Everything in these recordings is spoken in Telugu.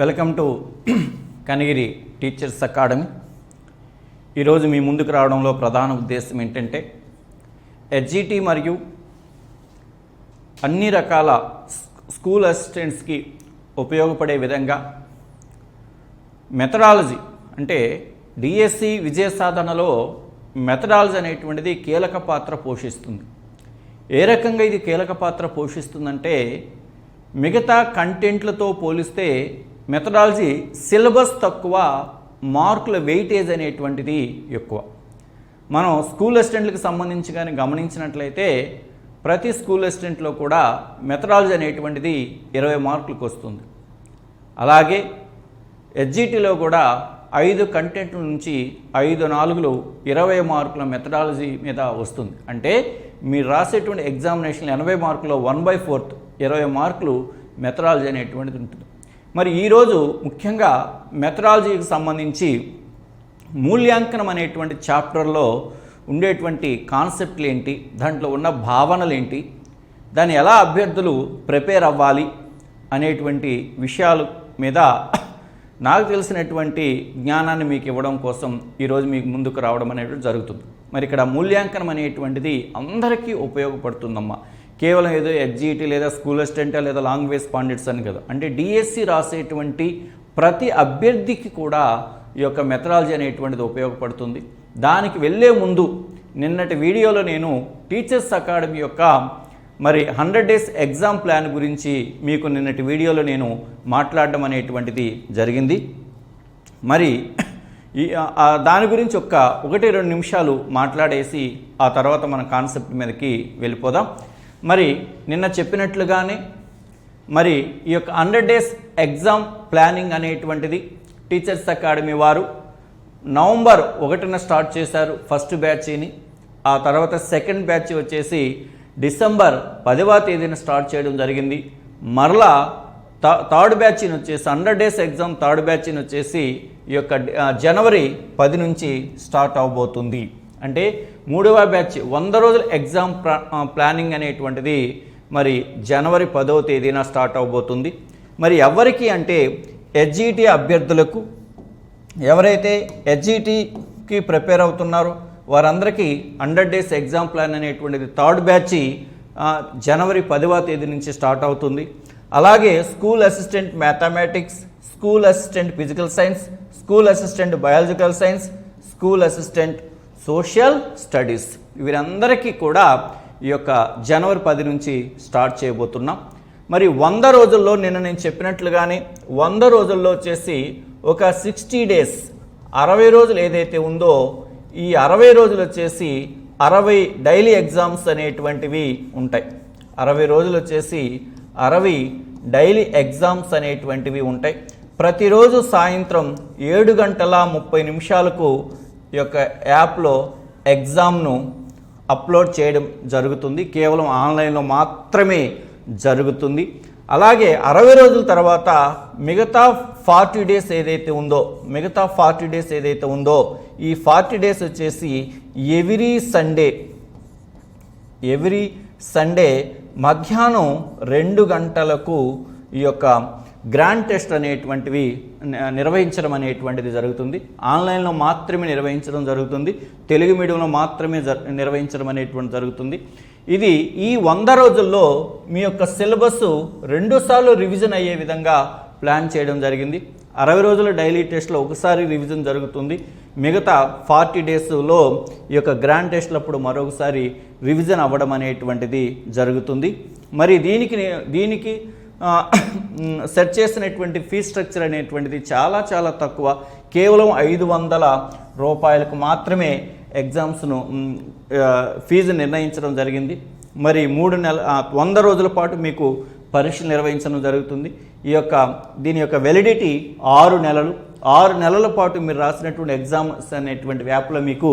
Welcome to Kanigiri teachers academy. ఈరోజు మీ ముందుకు రావడంలో ప్రధాన ఉద్దేశం ఏంటంటే హెచ్జిటి మరియు అన్ని రకాల స్కూల్ అసిస్టెంట్స్కి ఉపయోగపడే విధంగా మెథడాలజీ అంటే డిఎస్సి విజయ సాధనలో మెథడాలజీ అనేటువంటిది కీలక పాత్ర పోషిస్తుంది. ఏ రకంగా ఇది కీలక పాత్ర పోషిస్తుందంటే మిగతా కంటెంట్లతో పోలిస్తే మెథడాలజీ సిలబస్ తక్కువ, మార్కుల వెయిటేజ్ అనేటువంటిది ఎక్కువ. మనం స్కూల్ అసిస్టెంట్లకు సంబంధించి కానీ గమనించినట్లయితే ప్రతి స్కూల్ అసిస్టెంట్లో కూడా మెథడాలజీ అనేటువంటిది 20 మార్కులకు వస్తుంది. అలాగే హెచ్జిటిలో కూడా 5 కంటెంట్ల నుంచి 5/4 20 మార్కుల మెథడాలజీ మీద వస్తుంది. అంటే మీరు రాసేటువంటి ఎగ్జామినేషన్ 80 మార్కులో 1/4 20 మార్కులు మెథడాలజీ అనేటువంటిది ఉంటుంది. మరి ఈరోజు ముఖ్యంగా మెథడాలజీకి సంబంధించి మూల్యాంకనం అనేటువంటి చాప్టర్లో ఉండేటువంటి కాన్సెప్ట్లు ఏంటి, దాంట్లో ఉన్న భావనలు ఏంటి, దాన్ని ఎలా అభ్యర్థులు ప్రిపేర్ అవ్వాలి అనేటువంటి విషయాల మీద నాకు తెలిసినటువంటి జ్ఞానాన్ని మీకు ఇవ్వడం కోసం ఈరోజు మీకు ముందుకు రావడం అనేటువంటి జరుగుతుంది. మరి ఇక్కడ మూల్యాంకనం అనేటువంటిది అందరికీ ఉపయోగపడుతుందమ్మా. కేవలం ఏదో హెచ్జిటి లేదా స్కూల్ అసిస్టెంట్ లేదా లాంగ్వేజ్ పాండిట్స్ అని కదా, అంటే డిఎస్సి రాసేటువంటి ప్రతి అభ్యర్థికి కూడా ఈ యొక్క మెథడాలజీ అనేటువంటిది ఉపయోగపడుతుంది. దానికి వెళ్ళే ముందు నిన్నటి వీడియోలో నేను టీచర్స్ అకాడమీ యొక్క మరి 100 డేస్ ఎగ్జామ్ ప్లాన్ గురించి మీకు నిన్నటి వీడియోలో నేను మాట్లాడడం అనేటువంటిది జరిగింది. మరి దాని గురించి 1-2 నిమిషాలు మాట్లాడేసి ఆ తర్వాత మన కాన్సెప్ట్ మీదకి వెళ్ళిపోదాం. మరి నిన్న చెప్పినట్లుగానే మరి ఈ యొక్క 100 డేస్ ఎగ్జామ్ ప్లానింగ్ అనేటువంటిది టీచర్స్ అకాడమీ వారు నవంబర్ 1న స్టార్ట్ చేశారు ఫస్ట్ బ్యాచ్ని. ఆ తర్వాత సెకండ్ బ్యాచ్ వచ్చేసి డిసెంబర్ 10వ తేదీన స్టార్ట్ చేయడం జరిగింది. మరలా థర్డ్ బ్యాచ్ని వచ్చేసి 100 డేస్ ఎగ్జామ్ థర్డ్ బ్యాచ్ని వచ్చేసి ఈ యొక్క జనవరి 10 నుంచి స్టార్ట్ అవబోతుంది. అంటే 3వ బ్యాచ్ 100 రోజుల ఎగ్జామ్ ప్లానింగ్ అనేటువంటిది మరి జనవరి 10వ తేదీన స్టార్ట్ అవబోతుంది. మరి ఎవరికి అంటే హెచ్జిటి అభ్యర్థులకు, ఎవరైతే హెచ్జిటికి ప్రిపేర్ అవుతున్నారో వారందరికీ 100 డేస్ ఎగ్జామ్ ప్లాన్ అనేటువంటిది థర్డ్ బ్యాచ్ జనవరి 10వ తేదీ నుంచి స్టార్ట్ అవుతుంది. అలాగే school assistant mathematics, school assistant physical science, school assistant biological science, school assistant social studies, వీరందరికీ కూడా ఈ యొక్క జనవరి 10 నుంచి స్టార్ట్ చేయబోతున్నాం. మరి 100 రోజుల్లో నిన్న నేను చెప్పినట్లుగానే 100 రోజుల్లో వచ్చేసి ఒక 60 డేస్ 60 రోజులు ఏదైతే ఉందో ఈ 60 రోజులు వచ్చేసి 60 డైలీ ఎగ్జామ్స్ అనేటువంటివి ఉంటాయి. 60 రోజులు వచ్చేసి 60 డైలీ ఎగ్జామ్స్ అనేటువంటివి ఉంటాయి. ప్రతిరోజు సాయంత్రం 7:30 ఈ యొక్క యాప్లో ఎగ్జామ్ను అప్లోడ్ చేయడం జరుగుతుంది. కేవలం ఆన్లైన్లో మాత్రమే జరుగుతుంది. అలాగే 60 రోజుల తర్వాత మిగతా 40 డేస్ ఏదైతే ఉందో ఈ 40 డేస్ వచ్చేసి ఎవ్రీ సండే మధ్యాహ్నం 2 గంటలకు ఈ యొక్క గ్రాండ్ టెస్ట్ అనేటువంటివి నిర్వహించడం అనేటువంటిది జరుగుతుంది. ఆన్లైన్లో మాత్రమే నిర్వహించడం జరుగుతుంది. తెలుగు మీడియంలో మాత్రమే నిర్వహించడం అనేటువంటి జరుగుతుంది. ఇది ఈ 100 రోజుల్లో మీ యొక్క సిలబస్ 2 సార్లు రివిజన్ అయ్యే విధంగా ప్లాన్ చేయడం జరిగింది. 60 రోజుల డైలీ టెస్ట్లో ఒకసారి రివిజన్ జరుగుతుంది. మిగతా 40 డేస్లో ఈ యొక్క గ్రాండ్ టెస్ట్లప్పుడు మరొకసారి రివిజన్ అవ్వడం అనేటువంటిది జరుగుతుంది. మరి దీనికి సెట్ చేసినటువంటి ఫీ స్ట్రక్చర్ అనేటువంటిది చాలా తక్కువ. కేవలం 500 రూపాయలకు మాత్రమే ఎగ్జామ్స్ను ఫీజు నిర్ణయించడం జరిగింది. మరి 100 రోజుల పాటు మీకు పరీక్షలు నిర్వహించడం జరుగుతుంది. దీని యొక్క వెలిడిటీ 6 నెలలు. 6 నెలల పాటు మీరు రాసినటువంటి ఎగ్జామ్స్ అనేటువంటి యాప్లో మీకు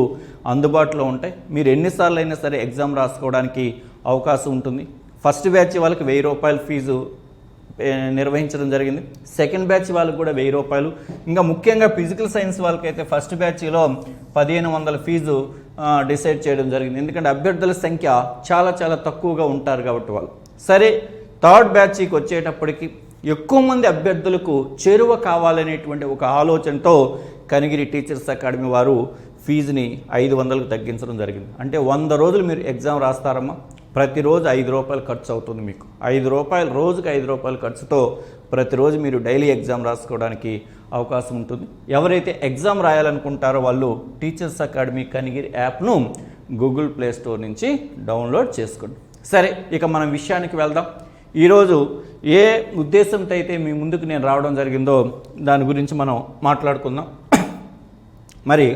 అందుబాటులో ఉంటాయి. మీరు ఎన్నిసార్లు అయినా సరే ఎగ్జామ్ రాసుకోవడానికి అవకాశం ఉంటుంది. ఫస్ట్ బ్యాచ్ వాళ్ళకి 1000 రూపాయల ఫీజు నిర్వహించడం జరిగింది. సెకండ్ బ్యాచ్ వాళ్ళకి కూడా 1000 రూపాయలు. ఇంకా ముఖ్యంగా ఫిజికల్ సైన్స్ వాళ్ళకైతే ఫస్ట్ బ్యాచ్లో 1500 ఫీజు డిసైడ్ చేయడం జరిగింది. ఎందుకంటే అభ్యర్థుల సంఖ్య చాలా తక్కువగా ఉంటారు కాబట్టి వాళ్ళు. సరే, థర్డ్ బ్యాచ్కి వచ్చేటప్పటికి ఎక్కువ మంది అభ్యర్థులకు చేరువ కావాలనేటువంటి ఒక ఆలోచనతో కనిగిరి టీచర్స్ అకాడమీ వారు ఫీజుని 500కు తగ్గించడం జరిగింది. అంటే 100 రోజులు మీరు ఎగ్జామ్ రాస్తారమ్మా, ప్రతిరోజు 5 రూపాయలు ఖర్చు అవుతుంది. మీకు 5 రూపాయలు, రోజుకి 5 రూపాయల ఖర్చుతో ప్రతిరోజు మీరు డైలీ ఎగ్జామ్ రాసుకోవడానికి అవకాశం ఉంటుంది. ఎవరైతే ఎగ్జామ్ రాయాలనుకుంటారో వాళ్ళు టీచర్స్ అకాడమీ కనిగిరి యాప్ను గూగుల్ ప్లే స్టోర్ నుంచి డౌన్లోడ్ చేసుకోండి. సరే, ఇక మనం విషయానికి వెళ్దాం. ఈరోజు ఏ ఉద్దేశంతో అయితే మీ ముందుకు నేను రావడం జరిగిందో దాని గురించి మనం మాట్లాడుకుందాం. మరి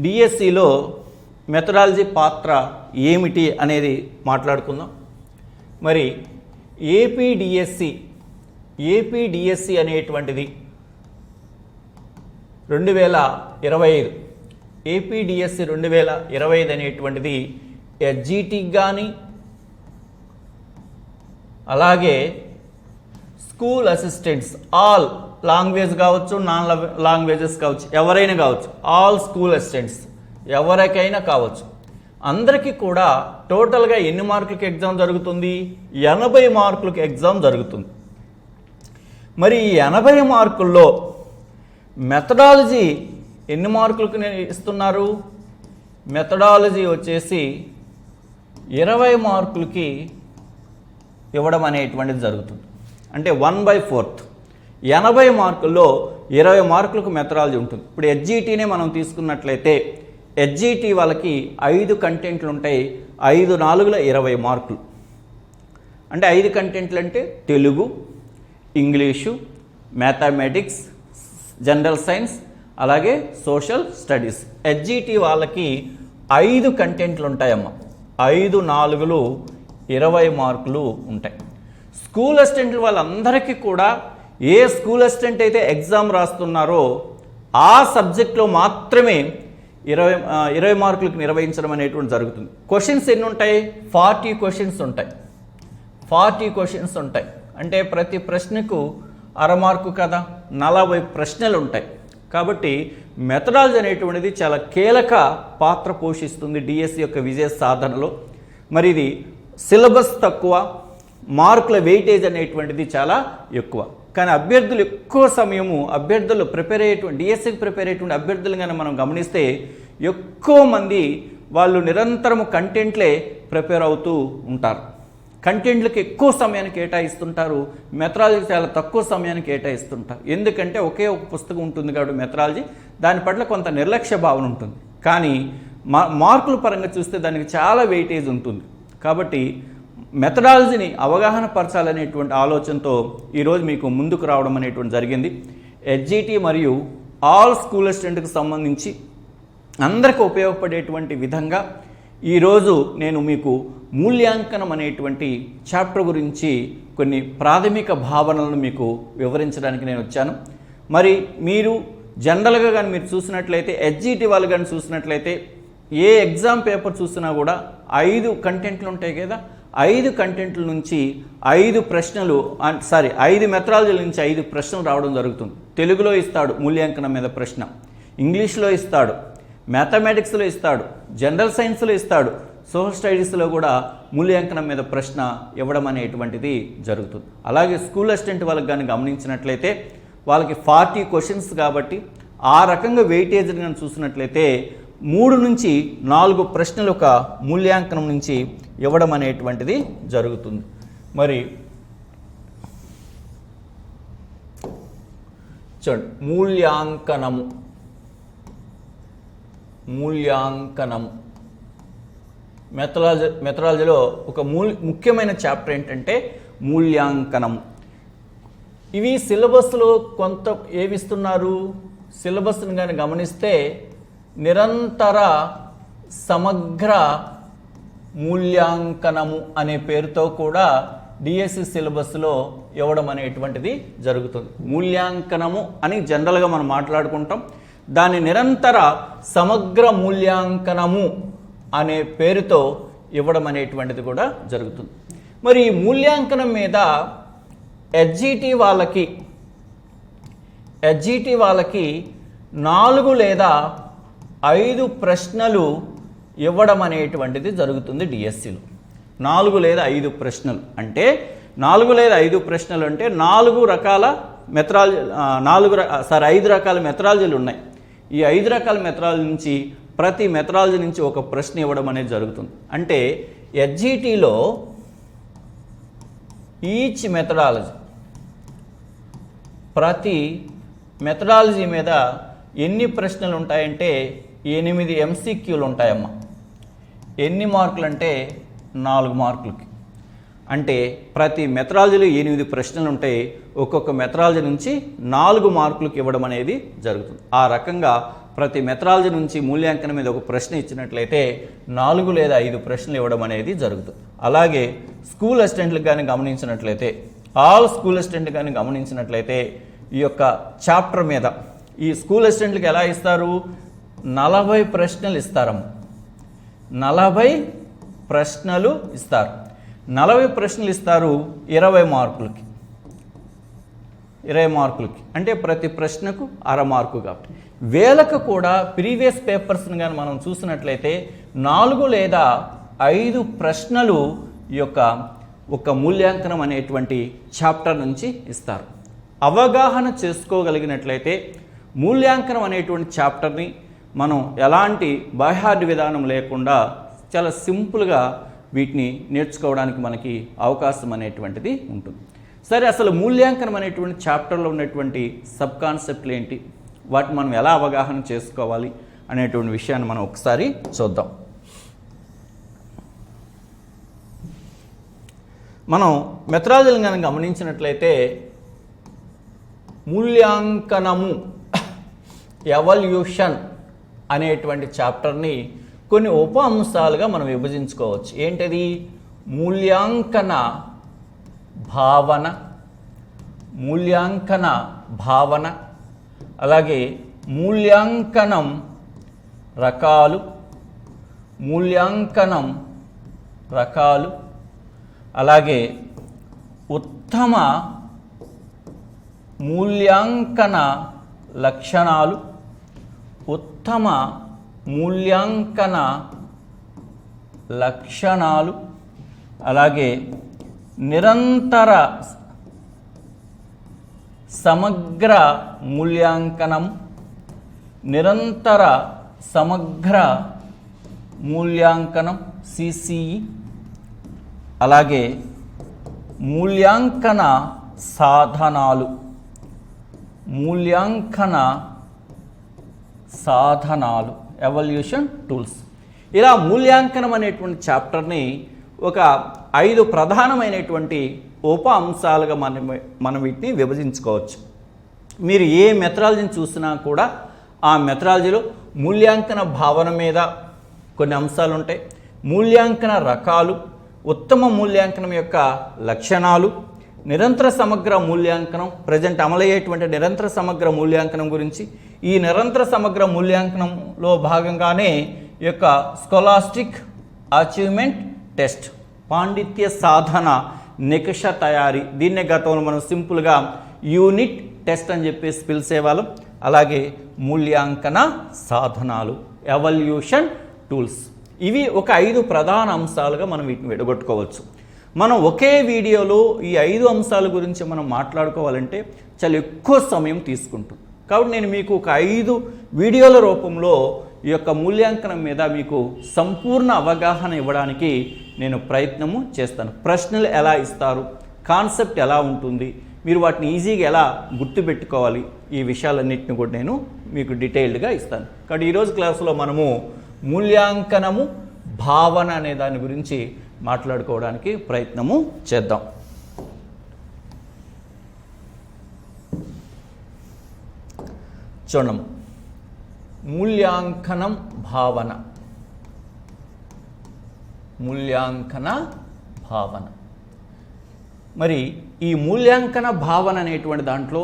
డిఎస్సిలో మెథడాలజీ పాత్ర ఏమిటి అనేది మాట్లాడుకుందాం. మరి ఏపీడిఎస్సి అనేటువంటిది 2025 ఏపీడిఎస్సి 2025 అనేటువంటిది ఎస్జిటికి కానీ అలాగే స్కూల్ అసిస్టెంట్స్ ఆల్ లాంగ్వేజ్ కావచ్చు, నాన్ లాంగ్వేజెస్ కావచ్చు, ఎవరైనా కావచ్చు, ఆల్ స్కూల్ అసిస్టెంట్స్ ఎవరికైనా కావచ్చు, అందరికీ కూడా టోటల్గా ఎన్ని మార్కులకి ఎగ్జామ్ జరుగుతుంది? 80 మార్కులకి ఎగ్జామ్ జరుగుతుంది. మరి ఈ 80 మార్కుల్లో మెథడాలజీ ఎన్ని మార్కులకు ఇస్తున్నారు? మెథడాలజీ వచ్చేసి 20 మార్కులకి ఇవ్వడం అనేటువంటిది జరుగుతుంది. అంటే 1/4. 80 మార్కుల్లో 20 మార్కులకు మెథడాలజీ ఉంటుంది. ఇప్పుడు ఎస్జిటినే మనం తీసుకున్నట్లయితే ఎస్జిటి వాళ్ళకి 5 కంటెంట్లు ఉంటాయి. 5 4 20 మార్కులు. అంటే 5 కంటెంట్లు అంటే Telugu, English, mathematics, general science, అలాగే సోషల్ స్టడీస్. ఎస్జిటి వాళ్ళకి 5 కంటెంట్లు ఉంటాయమ్మా. 5 4 20 మార్కులు ఉంటాయి. స్కూల్ అసిస్టెంట్లు వాళ్ళందరికీ కూడా ఏ స్కూల్ అసిస్టెంట్ అయితే ఎగ్జామ్ రాస్తున్నారో ఆ సబ్జెక్ట్లో మాత్రమే 20 మార్కులకు నిర్వహించడం అనేటువంటి జరుగుతుంది. క్వశ్చన్స్ ఎన్ని ఉంటాయి? 40 క్వశ్చన్స్ ఉంటాయి. 40 క్వశ్చన్స్ ఉంటాయి. అంటే ప్రతి ప్రశ్నకు 1/2 మార్కు కదా, 40 ప్రశ్నలు ఉంటాయి. కాబట్టి మెథడాలజీ అనేటువంటిది చాలా కీలక పాత్ర పోషిస్తుంది డిఎస్సి యొక్క విజయ సాధనలో. మరి ఇది సిలబస్ తక్కువ, మార్కుల వెయిటేజ్ అనేటువంటిది చాలా ఎక్కువ. కానీ అభ్యర్థులు ఎక్కువ సమయము డిఎస్సికి ప్రిపేర్ అయ్యేటువంటి అభ్యర్థులు కానీ మనం గమనిస్తే ఎక్కువ మంది వాళ్ళు నిరంతరము కంటెంట్లే ప్రిపేర్ అవుతూ ఉంటారు. కంటెంట్లకు ఎక్కువ సమయాన్ని కేటాయిస్తుంటారు, మెథడాలజీ చాలా తక్కువ సమయాన్ని కేటాయిస్తుంటారు. ఎందుకంటే ఒకే ఒక పుస్తకం ఉంటుంది కాబట్టి మెథడాలజీ దాని పట్ల కొంత నిర్లక్ష్య భావన ఉంటుంది. కానీ మార్కుల పరంగా చూస్తే దానికి చాలా వెయిటేజ్ ఉంటుంది. కాబట్టి మెథడాలజీని అవగాహన పరచాలనేటువంటి ఆలోచనతో ఈరోజు మీకు ముందుకు రావడం అనేటువంటి జరిగింది. ఎస్జిటి మరియు ఆల్ స్కూల్ అసిస్టెంట్కి సంబంధించి అందరికీ ఉపయోగపడేటువంటి విధంగా ఈరోజు నేను మీకు మూల్యాంకనం అనేటువంటి చాప్టర్ గురించి కొన్ని ప్రాథమిక భావనలను మీకు వివరించడానికి నేను వచ్చాను. మరి మీరు జనరల్గా కానీ మీరు చూసినట్లయితే ఎస్జిటి వాళ్ళు కానీ చూసినట్లయితే ఏ ఎగ్జామ్ పేపర్ చూసినా కూడా 5 కంటెంట్లు ఉంటాయి కదా. 5 కంటెంట్ల నుంచి 5 ప్రశ్నలు 5 మెథడాలజీల నుంచి 5 ప్రశ్నలు రావడం జరుగుతుంది. తెలుగులో ఇస్తాడు మూల్యాంకనం మీద ప్రశ్న, ఇంగ్లీష్లో ఇస్తాడు, మ్యాథమెటిక్స్లో ఇస్తాడు, జనరల్ సైన్స్లో ఇస్తాడు, సోషల్ స్టడీస్లో కూడా మూల్యాంకనం మీద ప్రశ్న ఇవ్వడం అనేటువంటిది జరుగుతుంది. అలాగే స్కూల్ అసిస్టెంట్ వాళ్ళకి కానీ గమనించినట్లయితే వాళ్ళకి 40 క్వశ్చన్స్ కాబట్టి ఆ రకంగా వెయిటేజ్ కానీ చూసినట్లయితే 3 నుంచి 4 ప్రశ్నలు ఒక మూల్యాంకనం నుంచి ఇవ్వడం అనేటువంటిది జరుగుతుంది. మరి చూడండి, మూల్యాంకనము మెథడాలజీలో ఒక ముఖ్యమైన చాప్టర్ ఏంటంటే మూల్యాంకనం. ఇవి సిలబస్లో కొంత ఏవిస్తున్నారు? సిలబస్ని కానీ గమనిస్తే నిరంతర సమగ్ర మూల్యాంకనము అనే పేరుతో కూడా డిఎస్సి సిలబస్లో ఇవ్వడం అనేటువంటిది జరుగుతుంది. మూల్యాంకనము అని జనరల్గా మనం మాట్లాడుకుంటాం. దాని నిరంతర సమగ్ర మూల్యాంకనము అనే పేరుతో ఇవ్వడం అనేటువంటిది కూడా జరుగుతుంది. మరి ఈ మూల్యాంకనం మీద ఎస్జిటి వాళ్ళకి 4 లేదా 5 ప్రశ్నలు ఇవ్వడం అనేటువంటిది జరుగుతుంది డిఎస్సిలో. 4 లేదా 5 ప్రశ్నలు అంటే 4 లేదా 5 ప్రశ్నలు అంటే 4 రకాల మెథడాలజీ 5 రకాల మెథడాలజీలు ఉన్నాయి. ఈ 5 రకాల మెథడాలజీ నుంచి ప్రతి మెథడాలజీ నుంచి ఒక ప్రశ్న ఇవ్వడం అనేది జరుగుతుంది. అంటే ఎస్జిటిలో ఈచ్ మెథడాలజీ, ప్రతి మెథడాలజీ మీద ఎన్ని ప్రశ్నలు ఉంటాయంటే 8 ఎంసీక్యూలు ఉంటాయమ్మా. ఎన్ని మార్కులు అంటే 4 మార్కులకి. అంటే ప్రతి మెథడాలజీలో 8 ప్రశ్నలు ఉంటాయి. ఒక్కొక్క మెథడాలజీ నుంచి 4 మార్కులకు ఇవ్వడం అనేది జరుగుతుంది. ఆ రకంగా ప్రతి మెథడాలజీ నుంచి మూల్యాంకనం మీద ఒక ప్రశ్న ఇచ్చినట్లయితే 4 లేదా 5 ప్రశ్నలు ఇవ్వడం అనేది జరుగుతుంది. అలాగే స్కూల్ అసిస్టెంట్లకు కానీ గమనించినట్లయితే, ఆల్ స్కూల్ అసిస్టెంట్ కానీ గమనించినట్లయితే ఈ యొక్క చాప్టర్ మీద ఈ స్కూల్ అసిస్టెంట్లకు ఎలా ఇస్తారు? 40 ప్రశ్నలు ఇస్తారమ్మ. 40 ప్రశ్నలు ఇస్తారు. 40 ప్రశ్నలు ఇస్తారు 20 మార్కులకి. 20 మార్కులకి అంటే ప్రతి ప్రశ్నకు 1/2 మార్కు. కాబట్టి వేలకు కూడా ప్రీవియస్ పేపర్స్ని కానీ మనం చూసినట్లయితే 4 లేదా 5 ప్రశ్నలు ఈ యొక్క ఒక మూల్యాంకనం అనేటువంటి చాప్టర్ నుంచి ఇస్తారు. అవగాహన చేసుకోగలిగినట్లయితే మూల్యాంకనం అనేటువంటి చాప్టర్ని మనం ఎలాంటి బైహార్డ్ విధానం లేకుండా చాలా సింపుల్గా వీటిని నేర్చుకోవడానికి మనకి అవకాశం అనేటువంటిది ఉంటుంది. సరే, అసలు మూల్యాంకనం అనేటువంటి చాప్టర్లో ఉన్నటువంటి సబ్ కాన్సెప్ట్లు ఏంటి, వాటిని మనం ఎలా అవగాహన చేసుకోవాలి అనేటువంటి విషయాన్ని మనం ఒకసారి చూద్దాం. మనం మెథడాలజీని కనుక గమనించినట్లయితే మూల్యాంకనము, ఎవల్యూషన్ అనేటువంటి చాప్టర్ని కొన్ని ఉప అంశాలుగా మనం విభజించుకోవచ్చు. ఏంటది? మూల్యాంకన భావన, మూల్యాంకన భావన, అలాగే మూల్యాంకనం రకాలు, మూల్యాంకనం రకాలు, అలాగే ఉత్తమ మూల్యాంకన లక్షణాలు, ఉత్తమ మూల్యాంకన లక్షణాలు, అలాగే నిరంతర సమగ్ర మూల్యాంకనం, నిరంతర సమగ్ర మూల్యాంకనం సిసిఈ, అలాగే మూల్యాంకన సాధనాలు, మూల్యాంకన సాధనాలు, ఎవల్యూషన్ టూల్స్. ఇలా మూల్యాంకనం అనేటువంటి చాప్టర్ని ఒక 5 ప్రధానమైనటువంటి ఉప అంశాలుగా మనం వీటిని విభజించుకోవచ్చు. మీరు ఏ మెథడాలజీని చూసినా కూడా ఆ మెథడాలజీలో మూల్యాంకన భావన మీద కొన్ని అంశాలు ఉంటాయి, మూల్యాంకన రకాలు, ఉత్తమ మూల్యాంకనం యొక్క లక్షణాలు, నిరంతర సమగ్ర మూల్యాంకనం, ప్రజెంట్ అమలయ్యేటువంటి నిరంతర సమగ్ర మూల్యాంకనం గురించి, ఈ నిరంతర సమగ్ర మూల్యాంకనంలో భాగంగానే ఈ యొక్క స్కాలాస్టిక్ అచీవ్మెంట్ టెస్ట్, పాండిత్య సాధన నికష తయారీ, దీన్నే గతంలో మనం సింపుల్గా యూనిట్ టెస్ట్ అని చెప్పేసి పిలిచేవాళ్ళం. అలాగే మూల్యాంకన సాధనాలు, ఎవల్యూషన్ టూల్స్. ఇవి ఒక 5 ప్రధాన అంశాలుగా మనం వీటిని విడగొట్టుకోవచ్చు. మనం ఒకే వీడియోలో ఈ 5 అంశాల గురించి మనం మాట్లాడుకోవాలంటే చాలా ఎక్కువ సమయం తీసుకుంటుంది. కాబట్టి నేను మీకు ఒక 5 వీడియోల రూపంలో ఈ యొక్క మూల్యాంకనం మీద మీకు సంపూర్ణ అవగాహన ఇవ్వడానికి నేను ప్రయత్నము చేస్తాను. ప్రశ్నలు ఎలా ఇస్తారు, కాన్సెప్ట్ ఎలా ఉంటుంది, మీరు వాటిని ఈజీగా ఎలా గుర్తుపెట్టుకోవాలి, ఈ విషయాలన్నింటినీ కూడా నేను మీకు డీటెయిల్డ్గా ఇస్తాను. కాబట్టి ఈరోజు క్లాసులో మనము మూల్యాంకనము భావన అనే దాని గురించి మాట్లాడుకోవడానికి ప్రయత్నము చేద్దాం. చూడండి, మూల్యాంకనం భావన, మూల్యాంకన భావన. మరి ఈ మూల్యాంకన భావన అనేటువంటి దాంట్లో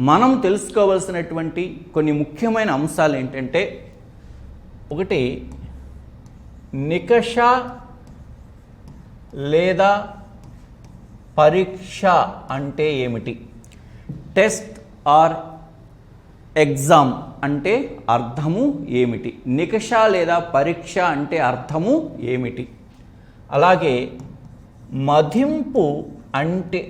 మనం తెలుసుకోవాల్సినటువంటి కొన్ని ముఖ్యమైన అంశాలు ఏంటంటే, ఒకటి నికష లేదా పరీక్ష అంటే ఏమిటి, టెస్ట్ ఆర్ ఎగ్జామ్ అంటే అర్థము ఏమిటి, నికష లేదా పరీక్ష అంటే అర్థము ఏమిటి, అలాగే మదింపు అంటే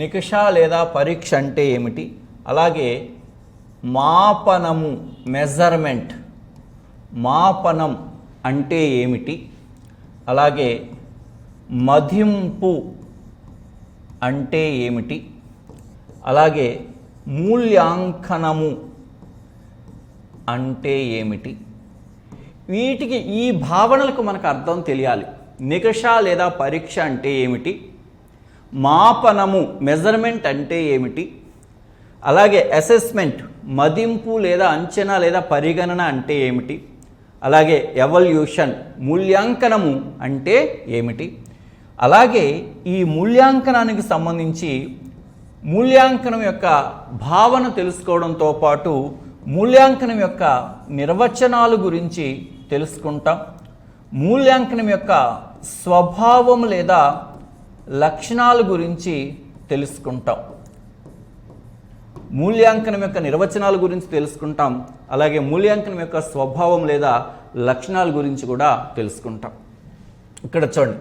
నికష లేదా పరీక్ష అంటే ఏమిటి, అలాగే మాపనము మెజర్మెంట్ మాపనం అంటే ఏమిటి, అలాగే మదింపు అంటే ఏమిటి, అలాగే మూల్యాంకనము అంటే ఏమిటి, వీటికి ఈ భావనలకు మనకు అర్థం తెలియాలి. నికష లేదా పరీక్ష అంటే ఏమిటి, మాపనము మెజర్మెంట్ అంటే ఏమిటి, అలాగే అసెస్మెంట్ మదింపు లేదా అంచనా లేదా పరిగణన అంటే ఏమిటి, అలాగే ఎవల్యూషన్ మూల్యాంకనము అంటే ఏమిటి, అలాగే ఈ మూల్యాంకనానికి సంబంధించి మూల్యాంకనం యొక్క భావన తెలుసుకోవడంతో పాటు మూల్యాంకనం యొక్క నిర్వచనాలు గురించి తెలుసుకుంటాం. మూల్యాంకనం యొక్క స్వభావం లేదా లక్షణాల గురించి తెలుసుకుంటాం. మూల్యాంకనం యొక్క నిర్వచనాల గురించి తెలుసుకుంటాం, అలాగే మూల్యాంకనం యొక్క స్వభావం లేదా లక్షణాల గురించి కూడా తెలుసుకుంటాం. ఇక్కడ చూడండి,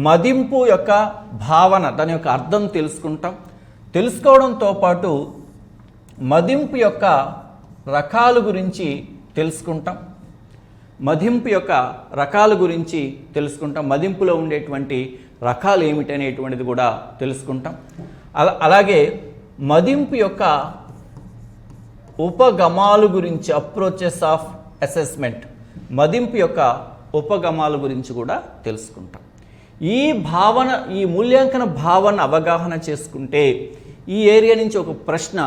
మదింపు యొక్క భావన దాని యొక్క అర్థం తెలుసుకుంటాం. తెలుసుకోవడంతో పాటు మదింపు యొక్క రకాల గురించి తెలుసుకుంటాం. మదింపు యొక్క రకాల గురించి తెలుసుకుంటాం. మదింపులో ఉండేటువంటి రకాలు ఏమిటనేటువంటిది కూడా తెలుసుకుంటాం. అలాగే మదింపు యొక్క ఉపగమాల గురించి అప్రోచెస్ ఆఫ్ అసెస్మెంట్ మదింపు యొక్క ఉపగమాల గురించి కూడా తెలుసుకుంటాం. ఈ భావన ఈ మూల్యాంకన భావన అవగాహన చేసుకుంటే ఈ ఏరియా నుంచి ఒక ప్రశ్న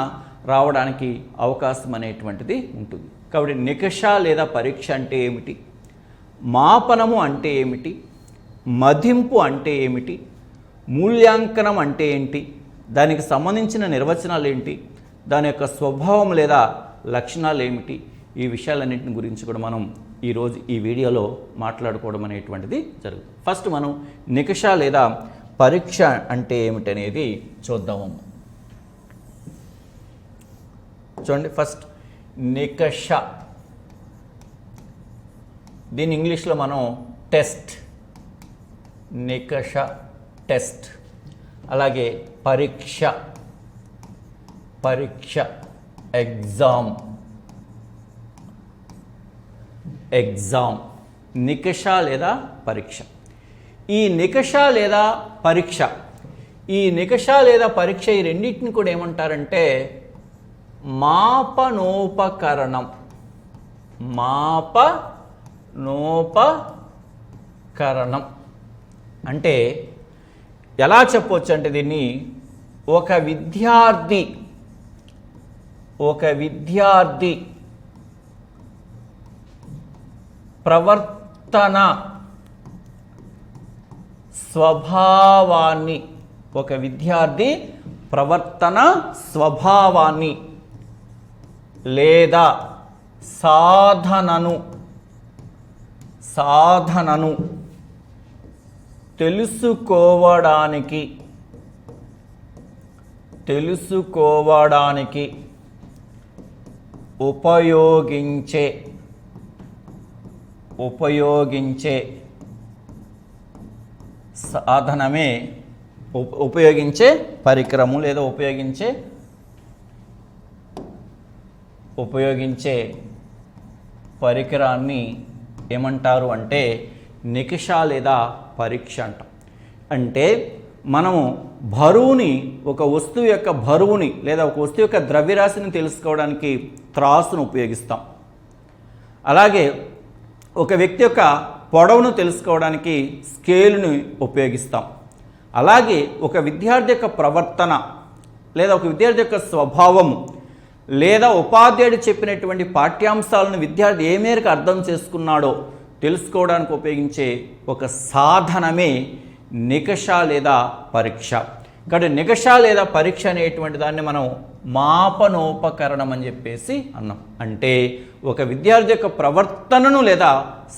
రావడానికి అవకాశం అనేటువంటిది ఉంటుంది. కాబట్టి నికష లేదా పరీక్ష అంటే ఏమిటి, మాపనము అంటే ఏమిటి, మదింపు అంటే ఏమిటి, మూల్యాంకనం అంటే ఏంటి, దానికి సంబంధించిన నిర్వచనాలు ఏంటి, దాని యొక్క స్వభావం లేదా లక్షణాలు ఏమిటి, ఈ విషయాలన్నింటిని గురించి కూడా మనం ఈరోజు ఈ వీడియోలో మాట్లాడుకోవడం అనేటువంటిది జరుగుతుంది. ఫస్ట్ మనం నికష లేదా పరీక్ష అంటే ఏమిటనేది చూద్దాము. చూడండి, ఫస్ట్ నికష, దీని ఇంగ్లీష్లో మనం టెస్ట్, నికష టెస్ట్. అలాగే పరీక్ష, పరీక్ష ఎగ్జామ్, ఎగ్జామ్. నికష లేదా పరీక్ష. ఈ నికష లేదా పరీక్ష, ఈ నికష లేదా పరీక్ష ఈ రెండింటిని కూడా ఏమంటారంటే మాపనోపకరణం, మాపనోపకరణం. అంటే ఎలా చెప్పవచ్చు అంటే దీన్ని ఒక విద్యార్థి ప్రవర్తన స్వభావాన్ని, ఒక విద్యార్థి ప్రవర్తన స్వభావాన్ని లేదా సాధనను తెలుసుకోవడానికి ఉపయోగించే సాధనమే, ఉపయోగించే పరికరము లేదా ఉపయోగించే పరికరాన్ని ఏమంటారు అంటే నికష లేదా పరీక్ష అంటాం. అంటే మనము బరువుని, ఒక వస్తువు యొక్క బరువుని లేదా ఒక వస్తువు యొక్క ద్రవ్యరాశిని తెలుసుకోవడానికి త్రాసును ఉపయోగిస్తాం. అలాగే ఒక వ్యక్తి యొక్క పొడవును తెలుసుకోవడానికి స్కేలుని ఉపయోగిస్తాం. అలాగే ఒక విద్యార్థి యొక్క ప్రవర్తన లేదా ఒక విద్యార్థి యొక్క స్వభావము లేదా ఉపాధ్యాయుడు చెప్పినటువంటి పాఠ్యాంశాలను విద్యార్థి ఏ మేరకు అర్థం చేసుకున్నాడో తెలుసుకోవడానికి ఉపయోగించే ఒక సాధనమే నికష లేదా పరీక్ష. కాబట్టి నికష లేదా పరీక్ష అనేటువంటి దాన్ని మనం మాపనోపకరణం అని చెప్పేసి అన్నాం. అంటే ఒక విద్యార్థి యొక్క ప్రవర్తనను లేదా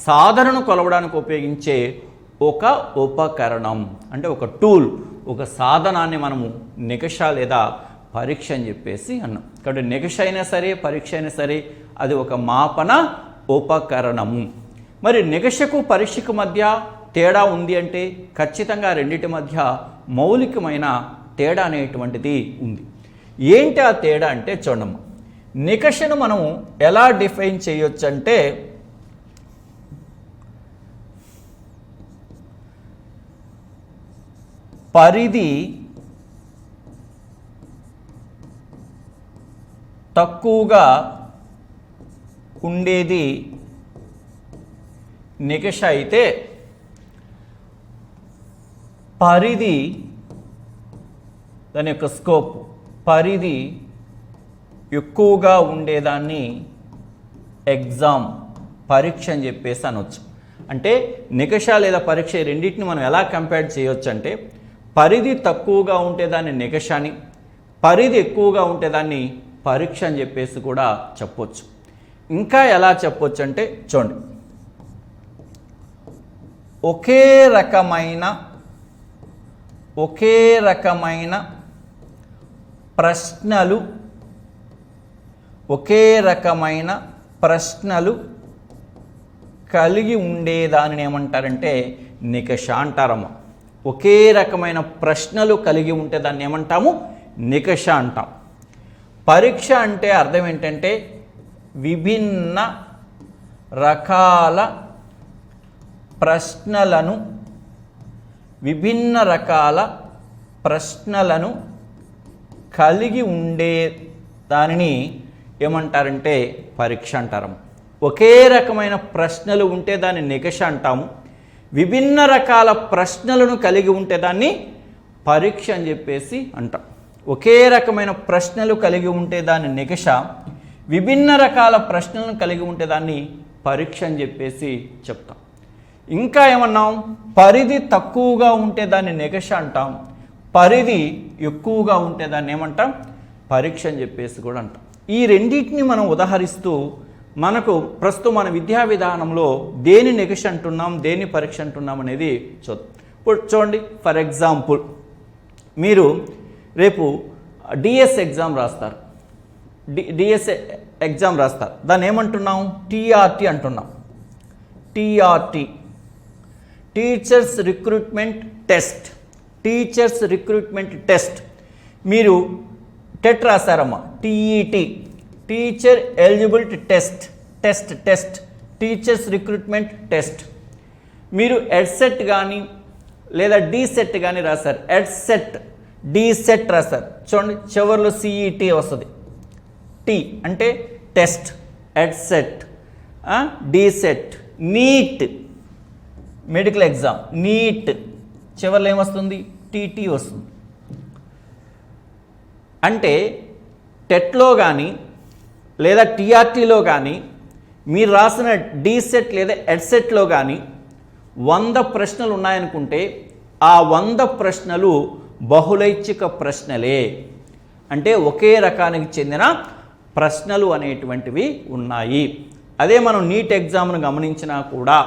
సాధనను కొలవడానికి ఉపయోగించే ఒక ఉపకరణం, అంటే ఒక టూల్, ఒక సాధనాన్ని మనము నికష లేదా పరీక్ష అని చెప్పేసి అన్నాం. కాబట్టి నికష అయినా సరే పరీక్ష అయినా సరే అది ఒక మాపన ఉపకరణము. మరి నికషకు పరీక్షకు మధ్య తేడా ఉంది అంటే ఖచ్చితంగా రెండింటి మధ్య మౌలికమైన తేడా అనేటువంటిది ఉంది. ఏంటి ఆ తేడా అంటే చూడమ్మ, నికషను మనం ఎలా డిఫైన్ చేయొచ్చు అంటే పరిధి తక్కువగా ఉండేది నికష అయితే, పరిధి దాని యొక్క స్కోప్ పరిధి ఎక్కువగా ఉండేదాన్ని ఎగ్జామ్ పరీక్ష అని చెప్పేసి అనొచ్చు. అంటే నికష లేదా పరీక్ష రెండింటిని మనం ఎలా కంపేర్ చేయొచ్చు అంటే, పరిధి తక్కువగా ఉంటే దాన్ని నికష అని, పరిధి ఎక్కువగా ఉంటే దాన్ని పరీక్ష అని చెప్పేసి కూడా చెప్పొచ్చు. ఇంకా ఎలా చెప్పొచ్చు అంటే చూడండి, ఒకే రకమైన ప్రశ్నలు కలిగి ఉండేదానిని ఏమంటారంటే నికష అంటారమ్మ. ఒకే రకమైన ప్రశ్నలు కలిగి ఉంటే దాన్ని ఏమంటాము? నికష అంటాం. పరీక్ష అంటే అర్థం ఏంటంటే విభిన్న రకాల ప్రశ్నలను కలిగి ఉండే దానిని ఏమంటారంటే పరీక్ష అంటారు. ఒకే రకమైన ప్రశ్నలు ఉంటే దాన్ని నికష అంటాము. విభిన్న రకాల ప్రశ్నలను కలిగి ఉంటే దాన్ని పరీక్ష అని చెప్పేసి అంటాం. ఒకే రకమైన ప్రశ్నలు కలిగి ఉంటే దాన్ని నికష, విభిన్న రకాల ప్రశ్నలను కలిగి ఉంటే దాన్ని పరీక్ష అని చెప్పేసి చెప్తాం. ఇంకా ఏమన్నాం? పరిధి తక్కువగా ఉంటే దాన్ని నికష అంటాం, పరిధి ఎక్కువగా ఉంటే దాన్ని ఏమంటాం? పరీక్ష అని చెప్పేసి కూడా అంటాం. ఈ రెండింటిని మనం ఉదాహరిస్తూ మనకు ప్రస్తుతం మన విద్యా విధానంలో దేని నికష అంటున్నాం, దేని పరీక్ష అంటున్నాం అనేది చూద్దాం. ఇప్పుడు చూడండి, ఫర్ ఎగ్జాంపుల్ మీరు రేపు డిఎస్ ఎగ్జామ్ రాస్తారు. డిఎస్ ఎగ్జామ్ రాస్తారు, దాన్ని ఏమంటున్నాం? టీఆర్టీ అంటున్నాం. TRT, teachers recruitment test. మీరు టెట్ రాశారమ్మా, TET, teacher eligibility test, teachers recruitment test. మీరు ఎడ్సెట్ కానీ లేదా డీసెట్ కానీ రాశారు. ఎడ్సెట్, డీసెట్ రాశారు. చూడండి, చివరిలో సిఈటీ వస్తుంది. టీ అంటే test, EdCET, DEECET. NEET, medical exam, NEET చివరిలో ఏమొస్తుంది? టీటీ వస్తుంది. అంటే టెట్లో కానీ లేదా టీఆర్టీలో కానీ మీరు రాసిన డీసెట్ లేదా ఎడ్సెట్లో కానీ 100 ప్రశ్నలు ఉన్నాయనుకుంటే ఆ 100 ప్రశ్నలు బహుళైచ్ఛిక ప్రశ్నలే. అంటే ఒకే రకానికి చెందిన ప్రశ్నలు అనేటువంటివి ఉన్నాయి. అదే మనం నీట్ ఎగ్జామ్ను గమనించినా కూడా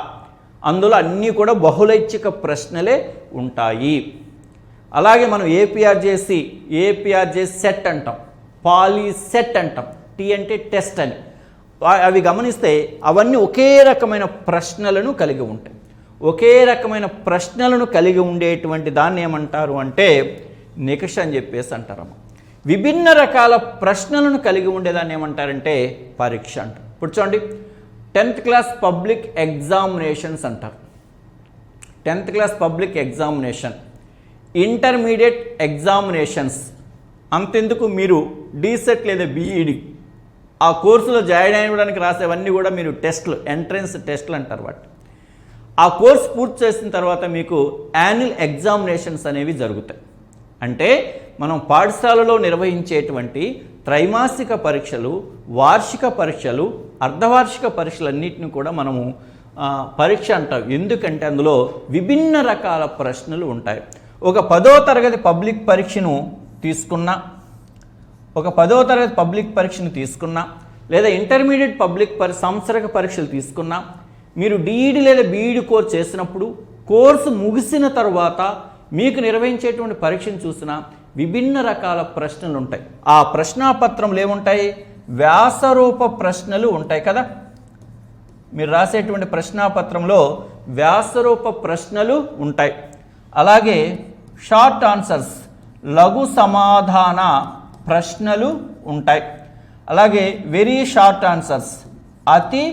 అందులో అన్నీ కూడా బహుళైచ్ఛిక ప్రశ్నలే ఉంటాయి. అలాగే మనం ఏపీఆర్జేసి సెట్ అంటాం, పాలీసెట్ అంటాం. టీ అంటే టెస్ట్ అని. అవి గమనిస్తే అవన్నీ ఒకే రకమైన ప్రశ్నలను కలిగి ఉంటాయి. ఒకే రకమైన ప్రశ్నలను కలిగి ఉండేటువంటి దాన్ని ఏమంటారు అంటే నికష అని చెప్పేసి అంటారమ్మ. విభిన్న రకాల ప్రశ్నలను కలిగి ఉండేదాన్ని ఏమంటారంటే పరీక్ష అంటారు. ఇప్పుడు చూడండి, 10th క్లాస్ పబ్లిక్ ఎగ్జామినేషన్స్ అంటారు. 10th class public examination, intermediate examinations. అంతెందుకు, మీరు డీసెట్ లేదా బీఈడి ఆ కోర్సులో జాయిన్ అవ్వడానికి రాసేవన్నీ కూడా మీరు టెస్ట్లు, ఎంట్రన్స్ టెస్ట్లు అంటారు వాటి. ఆ కోర్సు పూర్తి చేసిన తర్వాత మీకు యాన్యువల్ ఎగ్జామినేషన్స్ అనేవి జరుగుతాయి. అంటే మనం పాఠశాలలో నిర్వహించేటువంటి త్రైమాసిక పరీక్షలు, వార్షిక పరీక్షలు, అర్ధవార్షిక పరీక్షలన్నింటినీ కూడా మనము పరీక్ష అంటాం. ఎందుకంటే అందులో విభిన్న రకాల ప్రశ్నలు ఉంటాయి. ఒక 10వ తరగతి పబ్లిక్ పరీక్షను తీసుకున్నా, లేదా ఇంటర్మీడియట్ పబ్లిక్ సంవత్సరక పరీక్షలు తీసుకున్నా, మీరు డిఈడి లేదా బీఈడి కోర్సు చేసినప్పుడు కోర్సు ముగిసిన తర్వాత మీకు నిర్వహించేటువంటి పరీక్షను చూసినా విభిన్న రకాల ప్రశ్నలు ఉంటాయి. ఆ ప్రశ్నాపత్రంలో ఏముంటాయి? వ్యాసరూప ప్రశ్నలు ఉంటాయి కదా. మీరు రాసేటువంటి ప్రశ్నాపత్రంలో వ్యాసరూప ప్రశ్నలు ఉంటాయి. అలాగే షార్ట్ ఆన్సర్స్ లఘు సమాధాన ప్రశ్నలు ఉంటాయి. అలాగే వెరీ షార్ట్ ఆన్సర్స్ అతి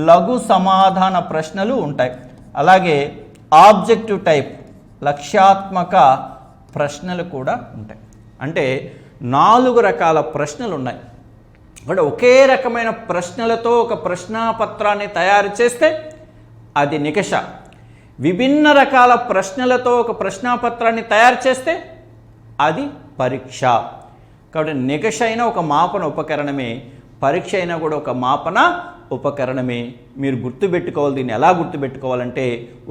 లఘు సమాధాన ప్రశ్నలు ఉంటాయి. అలాగే ఆబ్జెక్టివ్ టైప్ లక్ష్యాత్మక ప్రశ్నలు కూడా ఉంటాయి. అంటే 4 రకాల ప్రశ్నలు ఉన్నాయి. అంటే ఒకే రకమైన ప్రశ్నలతో ఒక ప్రశ్నాపత్రాన్ని తయారు చేస్తే అది నికష. విభిన్న రకాల ప్రశ్నలతో ఒక ప్రశ్నాపత్రాన్ని తయారు చేస్తే అది పరీక్ష. కాబట్టి నికష అయినా ఒక మాపన ఉపకరణమే, పరీక్ష అయినా కూడా ఒక మాపన ఉపకరణమే. మీరు గుర్తుపెట్టుకోవాలి. దీన్ని ఎలా గుర్తుపెట్టుకోవాలంటే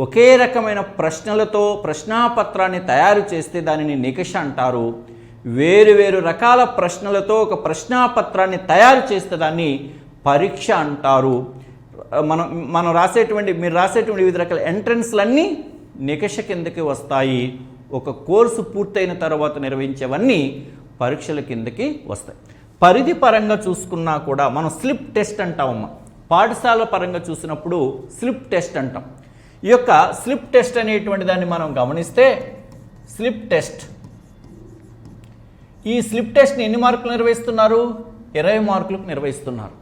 ఒకే రకమైన ప్రశ్నలతో ప్రశ్నాపత్రాన్ని తయారు చేస్తే దానిని నికష అంటారు. వేరు రకాల ప్రశ్నలతో ఒక ప్రశ్నాపత్రాన్ని తయారు చేస్తే దాన్ని పరీక్ష అంటారు. మీరు రాసేటువంటి వివిధ రకాల ఎంట్రన్స్లన్నీ నికష కిందకి వస్తాయి. ఒక కోర్సు పూర్తయిన తర్వాత నిర్వహించేవన్నీ పరీక్షల కిందకి వస్తాయి. పరిధి పరంగా చూసుకున్నా కూడా మనం స్లిప్ టెస్ట్ అంటామమ్మా. పాఠశాల పరంగా చూసినప్పుడు స్లిప్ టెస్ట్ అంటాం. ఈ యొక్క స్లిప్ టెస్ట్ అనేటువంటి దాన్ని మనం గమనిస్తే స్లిప్ టెస్ట్, ఈ స్లిప్ టెస్ట్ని ఎన్ని మార్కులు నిర్వహిస్తున్నారు? 20 మార్కులకు నిర్వహిస్తున్నారు.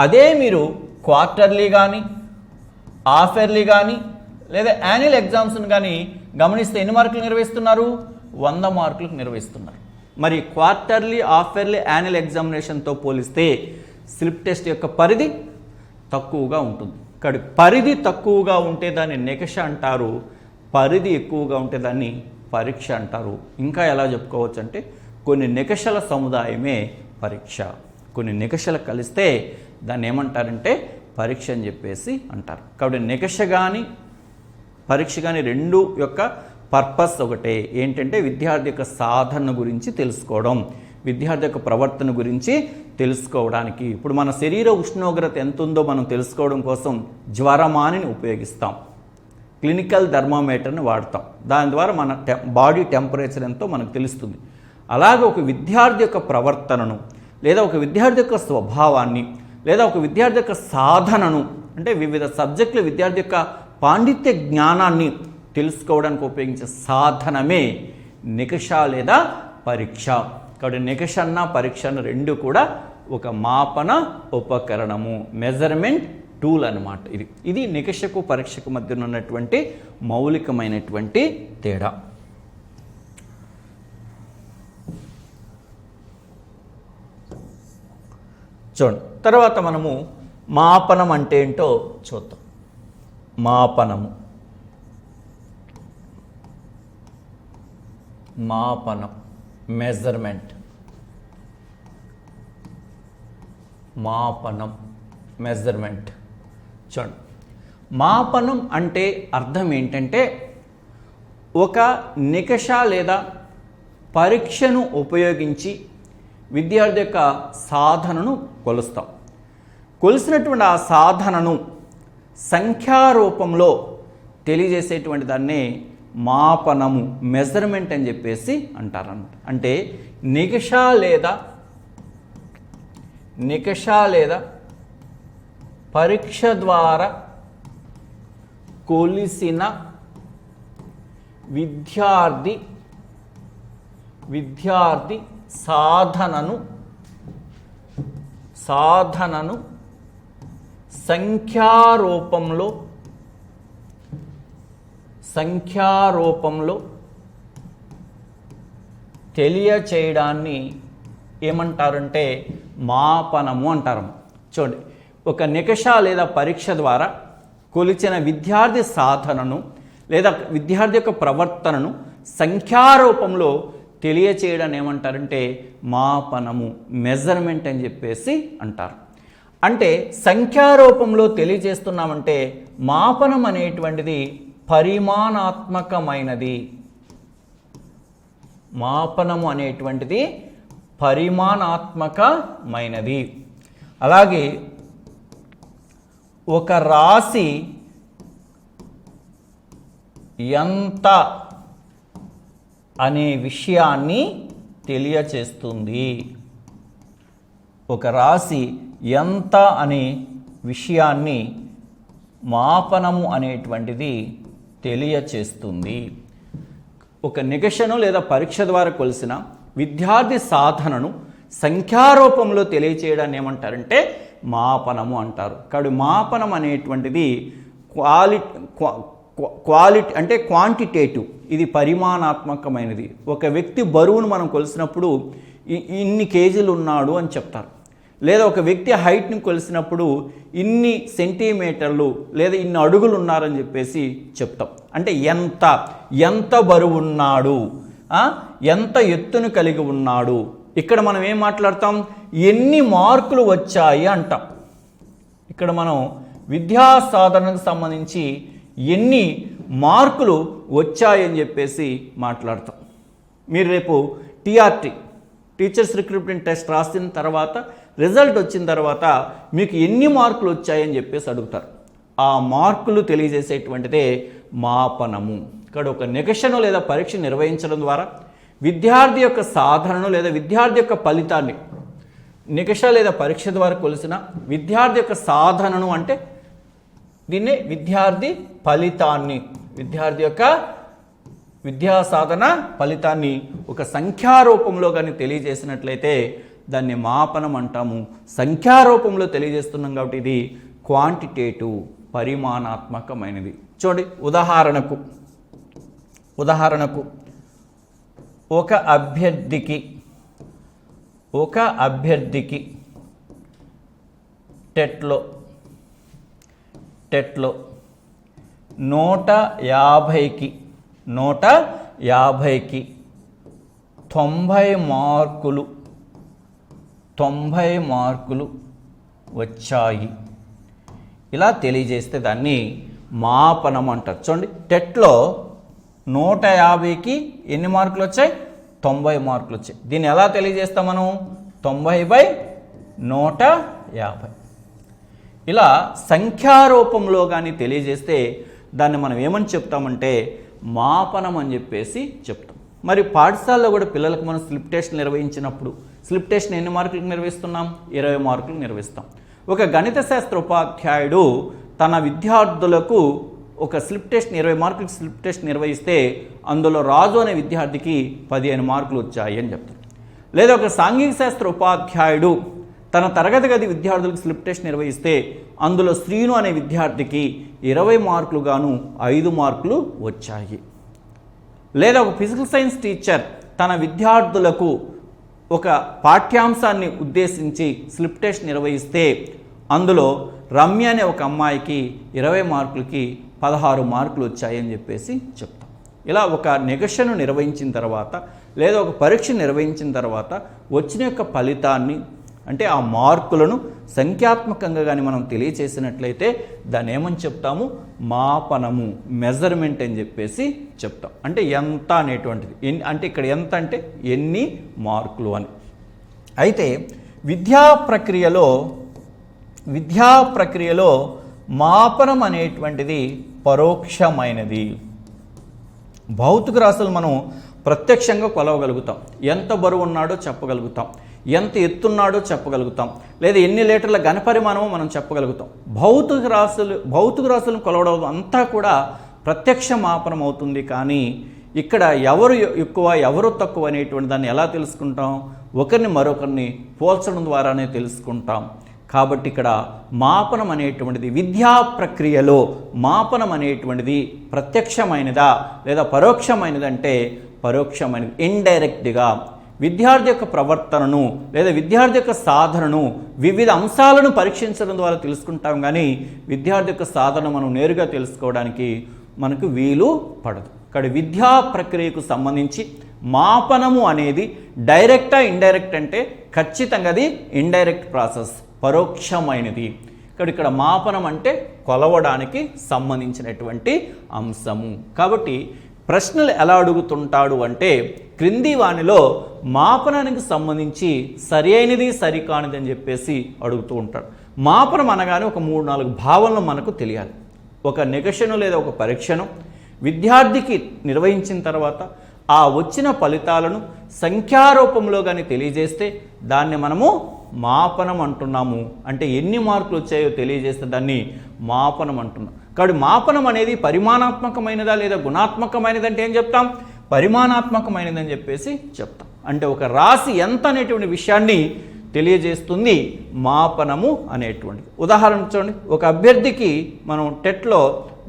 అదే మీరు క్వార్టర్లీ కానీ హాఫ్ ఇయర్లీ కానీ లేదా యాన్యువల్ ఎగ్జామ్స్ని కానీ గమనిస్తే ఎన్ని మార్కులు నిర్వహిస్తున్నారు? 100 మార్కులకు నిర్వహిస్తున్నారు. మరి క్వార్టర్లీ హాఫ్ ఇయర్లీ యాన్యువల్ ఎగ్జామినేషన్తో పోలిస్తే స్లిప్ టెస్ట్ యొక్క పరిధి తక్కువగా ఉంటుంది. ఇక్కడ పరిధి తక్కువగా ఉంటే దాన్ని నికష అంటారు, పరిధి ఎక్కువగా ఉంటే దాన్ని పరీక్ష అంటారు. ఇంకా ఎలా చెప్పుకోవచ్చు అంటే కొన్ని నికషల సముదాయమే పరీక్ష. కొన్ని నికషలు కలిస్తే దాన్ని ఏమంటారంటే పరీక్ష అని చెప్పేసి అంటారు. కాబట్టి నికష కానీ పరీక్ష కానీ రెండు యొక్క పర్పస్ ఒకటే. ఏంటంటే విద్యార్థి యొక్క సాధన గురించి తెలుసుకోవడం, విద్యార్థి యొక్క ప్రవర్తన గురించి తెలుసుకోవడానికి. ఇప్పుడు మన శరీర ఉష్ణోగ్రత ఎంత ఉందో మనం తెలుసుకోవడం కోసం జ్వరమానిని ఉపయోగిస్తాం, క్లినికల్ థర్మామీటర్ని వాడతాం. దాని ద్వారా మన బాడీ టెంపరేచర్ ఎంతో మనకు తెలుస్తుంది. అలాగే ఒక విద్యార్థి యొక్క ప్రవర్తనను లేదా ఒక విద్యార్థి యొక్క స్వభావాన్ని లేదా ఒక విద్యార్థి యొక్క సాధనను, అంటే వివిధ సబ్జెక్టుల విద్యార్థి యొక్క పాండిత్య జ్ఞానాన్ని తెలుసుకోవడానికి ఉపయోగించే సాధనమే నికష లేదా పరీక్ష. కాబట్టి నికష అన్న పరీక్ష అన్న రెండు కూడా ఒక మాపన ఉపకరణము, మెజర్మెంట్ టూల్ అన్నమాట. ఇది నికషకు పరీక్షకు మధ్య ఉన్నటువంటి మౌలికమైనటువంటి తేడా. చూడండి, తర్వాత మనము మాపనం అంటే ఏంటో చూద్దాం. మాపనం మెజర్మెంట్. మాపనం మెజర్మెంట్. చూడండి, మాపనం అంటే అర్థం ఏంటంటే ఒక నికష లేదా పరీక్షను ఉపయోగించి విద్యార్థి యొక్క సాధనను కొలుస్తాం. కొలిసినటువంటి ఆ సాధనను సంఖ్యారూపంలో తెలియజేసేటువంటి దాన్నే మాపనము, మెజర్మెంట్ అని చెప్పేసి అంటారన్నమాట. అంటే నికష లేదా పరీక్ష ద్వారా కొలిసిన విద్యార్థి సాధనను సంఖ్యారూపంలో తెలియచేయడాన్ని ఏమంటారంటే మాపనము అంటారు. చూడండి, ఒక నికష లేదా పరీక్ష ద్వారా కొలిచిన విద్యార్థి సాధనను లేదా విద్యార్థి యొక్క ప్రవర్తనను సంఖ్యారూపంలో తెలియచేయడాన్ని ఏమంటారంటే మాపనము, మెజర్మెంట్ అని చెప్పేసి అంటారు. అంటే సంఖ్యారూపంలో తెలియజేస్తున్నామంటే మాపనం అనేటువంటిది పరిమాణాత్మకమైనది. మాపనము అనేటువంటిది పరిమాణాత్మకమైనది. అలాగే ఒక రాశి ఎంత అనే విషయాన్ని తెలియచేస్తుంది. ఒక రాశి ఎంత అనే విషయాన్ని మాపనము అనేటువంటిది తెలియచేస్తుంది. ఒక నికషను లేదా పరీక్ష ద్వారా కొలిసిన విద్యార్థి సాధనను సంఖ్యారూపంలో తెలియచేయడాన్ని ఏమంటారంటే మాపనము అంటారు. కాబట్టి మాపనం అనేటువంటిది క్వాలిటీ అంటే క్వాంటిటేటివ్, ఇది పరిమాణాత్మకమైనది. ఒక వ్యక్తి బరువును మనం కొలిసినప్పుడు ఇన్ని కేజీలు ఉన్నాడు అని చెప్తారు. లేదా ఒక వ్యక్తి హైట్ని కొలిసినప్పుడు ఇన్ని సెంటీమీటర్లు లేదా ఇన్ని అడుగులు ఉన్నారని చెప్పేసి చెప్తాం. అంటే ఎంత బరువు ఉన్నాడు, ఎంత ఎత్తును కలిగి ఉన్నాడు. ఇక్కడ మనం ఏం మాట్లాడతాం, ఎన్ని మార్కులు వచ్చాయి అంటాం. ఇక్కడ మనం విద్యా సాధనకు సంబంధించి ఎన్ని మార్కులు వచ్చాయని చెప్పేసి మాట్లాడతాం. మీరు రేపు టీఆర్టీ టీచర్స్ రిక్రూట్మెంట్ టెస్ట్ రాసిన తర్వాత రిజల్ట్ వచ్చిన తర్వాత మీకు ఎన్ని మార్కులు వచ్చాయని చెప్పేసి అడుగుతారు. ఆ మార్కులు తెలియజేసేటువంటిదే మాపనము. ఇక్కడ ఒక నికషను లేదా పరీక్ష నిర్వహించడం ద్వారా విద్యార్థి యొక్క సాధనను లేదా విద్యార్థి యొక్క ఫలితాన్ని, నికష లేదా పరీక్ష ద్వారా కొలిసిన విద్యార్థి యొక్క సాధనను అంటే దీన్నే విద్యార్థి ఫలితాన్ని, విద్యార్థి యొక్క విద్యా సాధన ఫలితాన్ని ఒక సంఖ్యారూపంలో కానీ తెలియజేసినట్లయితే దాన్ని మాపనం అంటాము. సంఖ్యారూపంలో తెలియజేస్తున్నాం కాబట్టి ఇది క్వాంటిటేటివ్, పరిమాణాత్మకమైనది. చూడండి, ఉదాహరణకు ఒక అభ్యర్థికి టెట్లో 150కి 90 మార్కులు వచ్చాయి. ఇలా తెలియజేస్తే దాన్ని మాపనం అంటారు. చూడండి, టెట్లో 150కి ఎన్ని మార్కులు వచ్చాయి, 90 మార్కులు వచ్చాయి. దీన్ని ఎలా తెలియజేస్తాం మనం, 90/150. ఇలా సంఖ్యారూపంలో కానీ తెలియజేస్తే దాన్ని మనం ఏమని చెప్తామంటే మాపనం అని చెప్పేసి చెప్తాం. మరి పాఠశాలలో కూడా పిల్లలకు మనం స్లిప్ టెస్ట్ నిర్వహించినప్పుడు స్లిప్ టెస్ట్ ఎన్ని మార్కులకు నిర్వహిస్తున్నాం, 20 మార్కులకు నిర్వహిస్తాం. ఒక గణిత శాస్త్ర ఉపాధ్యాయుడు తన విద్యార్థులకు ఒక స్లిప్ టెస్ట్ 20 మార్కులకు స్లిప్ టెస్ట్ నిర్వహిస్తే అందులో రాజు అనే విద్యార్థికి 15 మార్కులు వచ్చాయి అని చెప్తారు. లేదా ఒక సాంఘిక శాస్త్ర ఉపాధ్యాయుడు తన తరగతి గది విద్యార్థులకు స్లిప్ టెస్ట్ నిర్వహిస్తే అందులో శ్రీను అనే విద్యార్థికి 20 మార్కులు గాను 5 మార్కులు వచ్చాయి. లేదా ఒక ఫిజికల్ సైన్స్ టీచర్ తన విద్యార్థులకు ఒక పాఠ్యాంశాన్ని ఉద్దేశించి స్లిప్ టెస్ట్ నిర్వహిస్తే అందులో రమ్య అనే ఒక అమ్మాయికి 20 మార్కులకి 16 మార్కులు వచ్చాయని చెప్పేసి చెప్తాం. ఇలా ఒక నికషను నిర్వహించిన తర్వాత లేదా ఒక పరీక్ష నిర్వహించిన తర్వాత వచ్చిన యొక్క ఫలితాన్ని అంటే ఆ మార్కులను సంఖ్యాత్మకంగా కానీ మనం తెలియచేసినట్లయితే దాన్ని ఏమని చెప్తాము, మాపనము, మెజర్మెంట్ అని చెప్పేసి చెప్తాం. అంటే ఎంత అనేటువంటిది అంటే ఇక్కడ ఎంత అంటే ఎన్ని మార్కులు అని. అయితే విద్యా ప్రక్రియలో మాపనం అనేటువంటిది పరోక్షమైనది. భౌతిక రాశులు మనం ప్రత్యక్షంగా కొలవగలుగుతాం, ఎంత బరువు ఉన్నాడో చెప్పగలుగుతాం, ఎంత ఎత్తున్నాడో చెప్పగలుగుతాం, లేదా ఎన్ని లీటర్ల ఘనపరిమాణమో మనం చెప్పగలుగుతాం. భౌతిక రాశులను కొలవడం అంతా కూడా ప్రత్యక్ష మాపనం అవుతుంది. కానీ ఇక్కడ ఎవరు ఎక్కువ ఎవరు తక్కువ అనేటువంటి దాన్ని ఎలా తెలుసుకుంటాం, ఒకరిని మరొకరిని పోల్చడం ద్వారానే తెలుసుకుంటాం. కాబట్టి ఇక్కడ మాపనం అనేటువంటిది విద్యా ప్రక్రియలో మాపనం అనేటువంటిది ప్రత్యక్షమైనదా లేదా పరోక్షమైనది అంటే పరోక్షమైనది, ఇండైరెక్ట్గా విద్యార్థి యొక్క ప్రవర్తనను లేదా విద్యార్థి యొక్క సాధనను వివిధ అంశాలను పరీక్షించడం ద్వారా తెలుసుకుంటాం. కానీ విద్యార్థి యొక్క సాధన మనం నేరుగా తెలుసుకోవడానికి మనకు వీలు పడదు. ఇక్కడ విద్యా ప్రక్రియకు సంబంధించి మాపనము అనేది డైరెక్టా ఇండైరెక్ట్ అంటే ఖచ్చితంగా అది ఇండైరెక్ట్ ప్రాసెస్, పరోక్షమైనది. ఇక్కడ మాపనం అంటే కొలవడానికి సంబంధించినటువంటి అంశము. కాబట్టి ప్రశ్నలు ఎలా అడుగుతుంటాడు అంటే క్రింది వానిలో మాపనానికి సంబంధించి సరి అయినది సరికానిది అని చెప్పేసి అడుగుతూ ఉంటాడు. మాపనం అనగానే ఒక 3-4 భావనలు మనకు తెలియాలి. ఒక నికషను లేదా ఒక పరీక్షను విద్యార్థికి నిర్వహించిన తర్వాత ఆ వచ్చిన ఫలితాలను సంఖ్యారూపంలో కానీ తెలియజేస్తే దాన్ని మనము మాపనం అంటున్నాము. అంటే ఎన్ని మార్కులు వచ్చాయో తెలియజేస్తే దాన్ని మాపనం అంటున్నాం. కాబట్టి మాపనం అనేది పరిమాణాత్మకమైనదా లేదా గుణాత్మకమైనది అంటే ఏం చెప్తాం? పరిమాణాత్మకమైనదని చెప్పేసి చెప్తాం. అంటే ఒక రాశి ఎంత అనేటువంటి విషయాన్ని తెలియజేస్తుంది మాపనము అనేటువంటిది. ఉదాహరణ చూడండి, ఒక అభ్యర్థికి మనం టెట్లో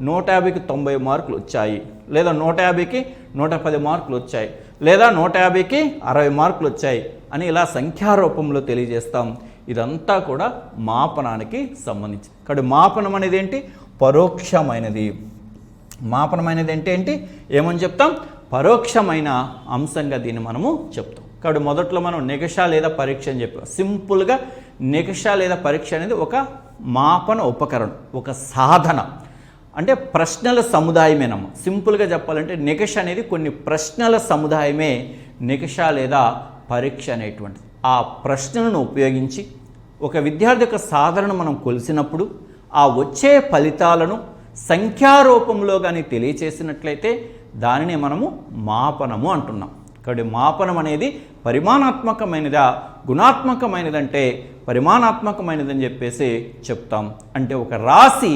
150కి 90 మార్కులు వచ్చాయి, లేదా 150కి 110 మార్కులు వచ్చాయి, లేదా 150కి 60 మార్కులు వచ్చాయి అని ఇలా సంఖ్యారూపంలో తెలియజేస్తాం. ఇదంతా కూడా మాపనానికి సంబంధించి. కాబట్టి మాపనం అనేది ఏంటి? పరోక్షమైనది. మాపనమైనది అంటే ఏంటి? ఏమని చెప్తాం? పరోక్షమైన అంశంగా దీన్ని మనము చెప్తాం. కాబట్టి మొదట్లో మనం నికష లేదా పరీక్ష అని చెప్పాం. సింపుల్గా నికష లేదా పరీక్ష అనేది ఒక మాపన ఉపకరణం, ఒక సాధన, అంటే ప్రశ్నల సముదాయమేనమ్మా. సింపుల్గా చెప్పాలంటే నికష అనేది కొన్ని ప్రశ్నల సముదాయమే నికష లేదా పరీక్ష అనేటువంటిది. ఆ ప్రశ్నలను ఉపయోగించి ఒక విద్యార్థి యొక్క సాధనను మనం కొలిసినప్పుడు ఆ వచ్చే ఫలితాలను సంఖ్యారూపంలో కానీ తెలియచేసినట్లయితే దానిని మనము మాపనము అంటున్నాం. కాబట్టి మాపనం అనేది పరిమాణాత్మకమైనదా గుణాత్మకమైనదంటే పరిమాణాత్మకమైనదని చెప్పేసి చెప్తాం. అంటే ఒక రాశి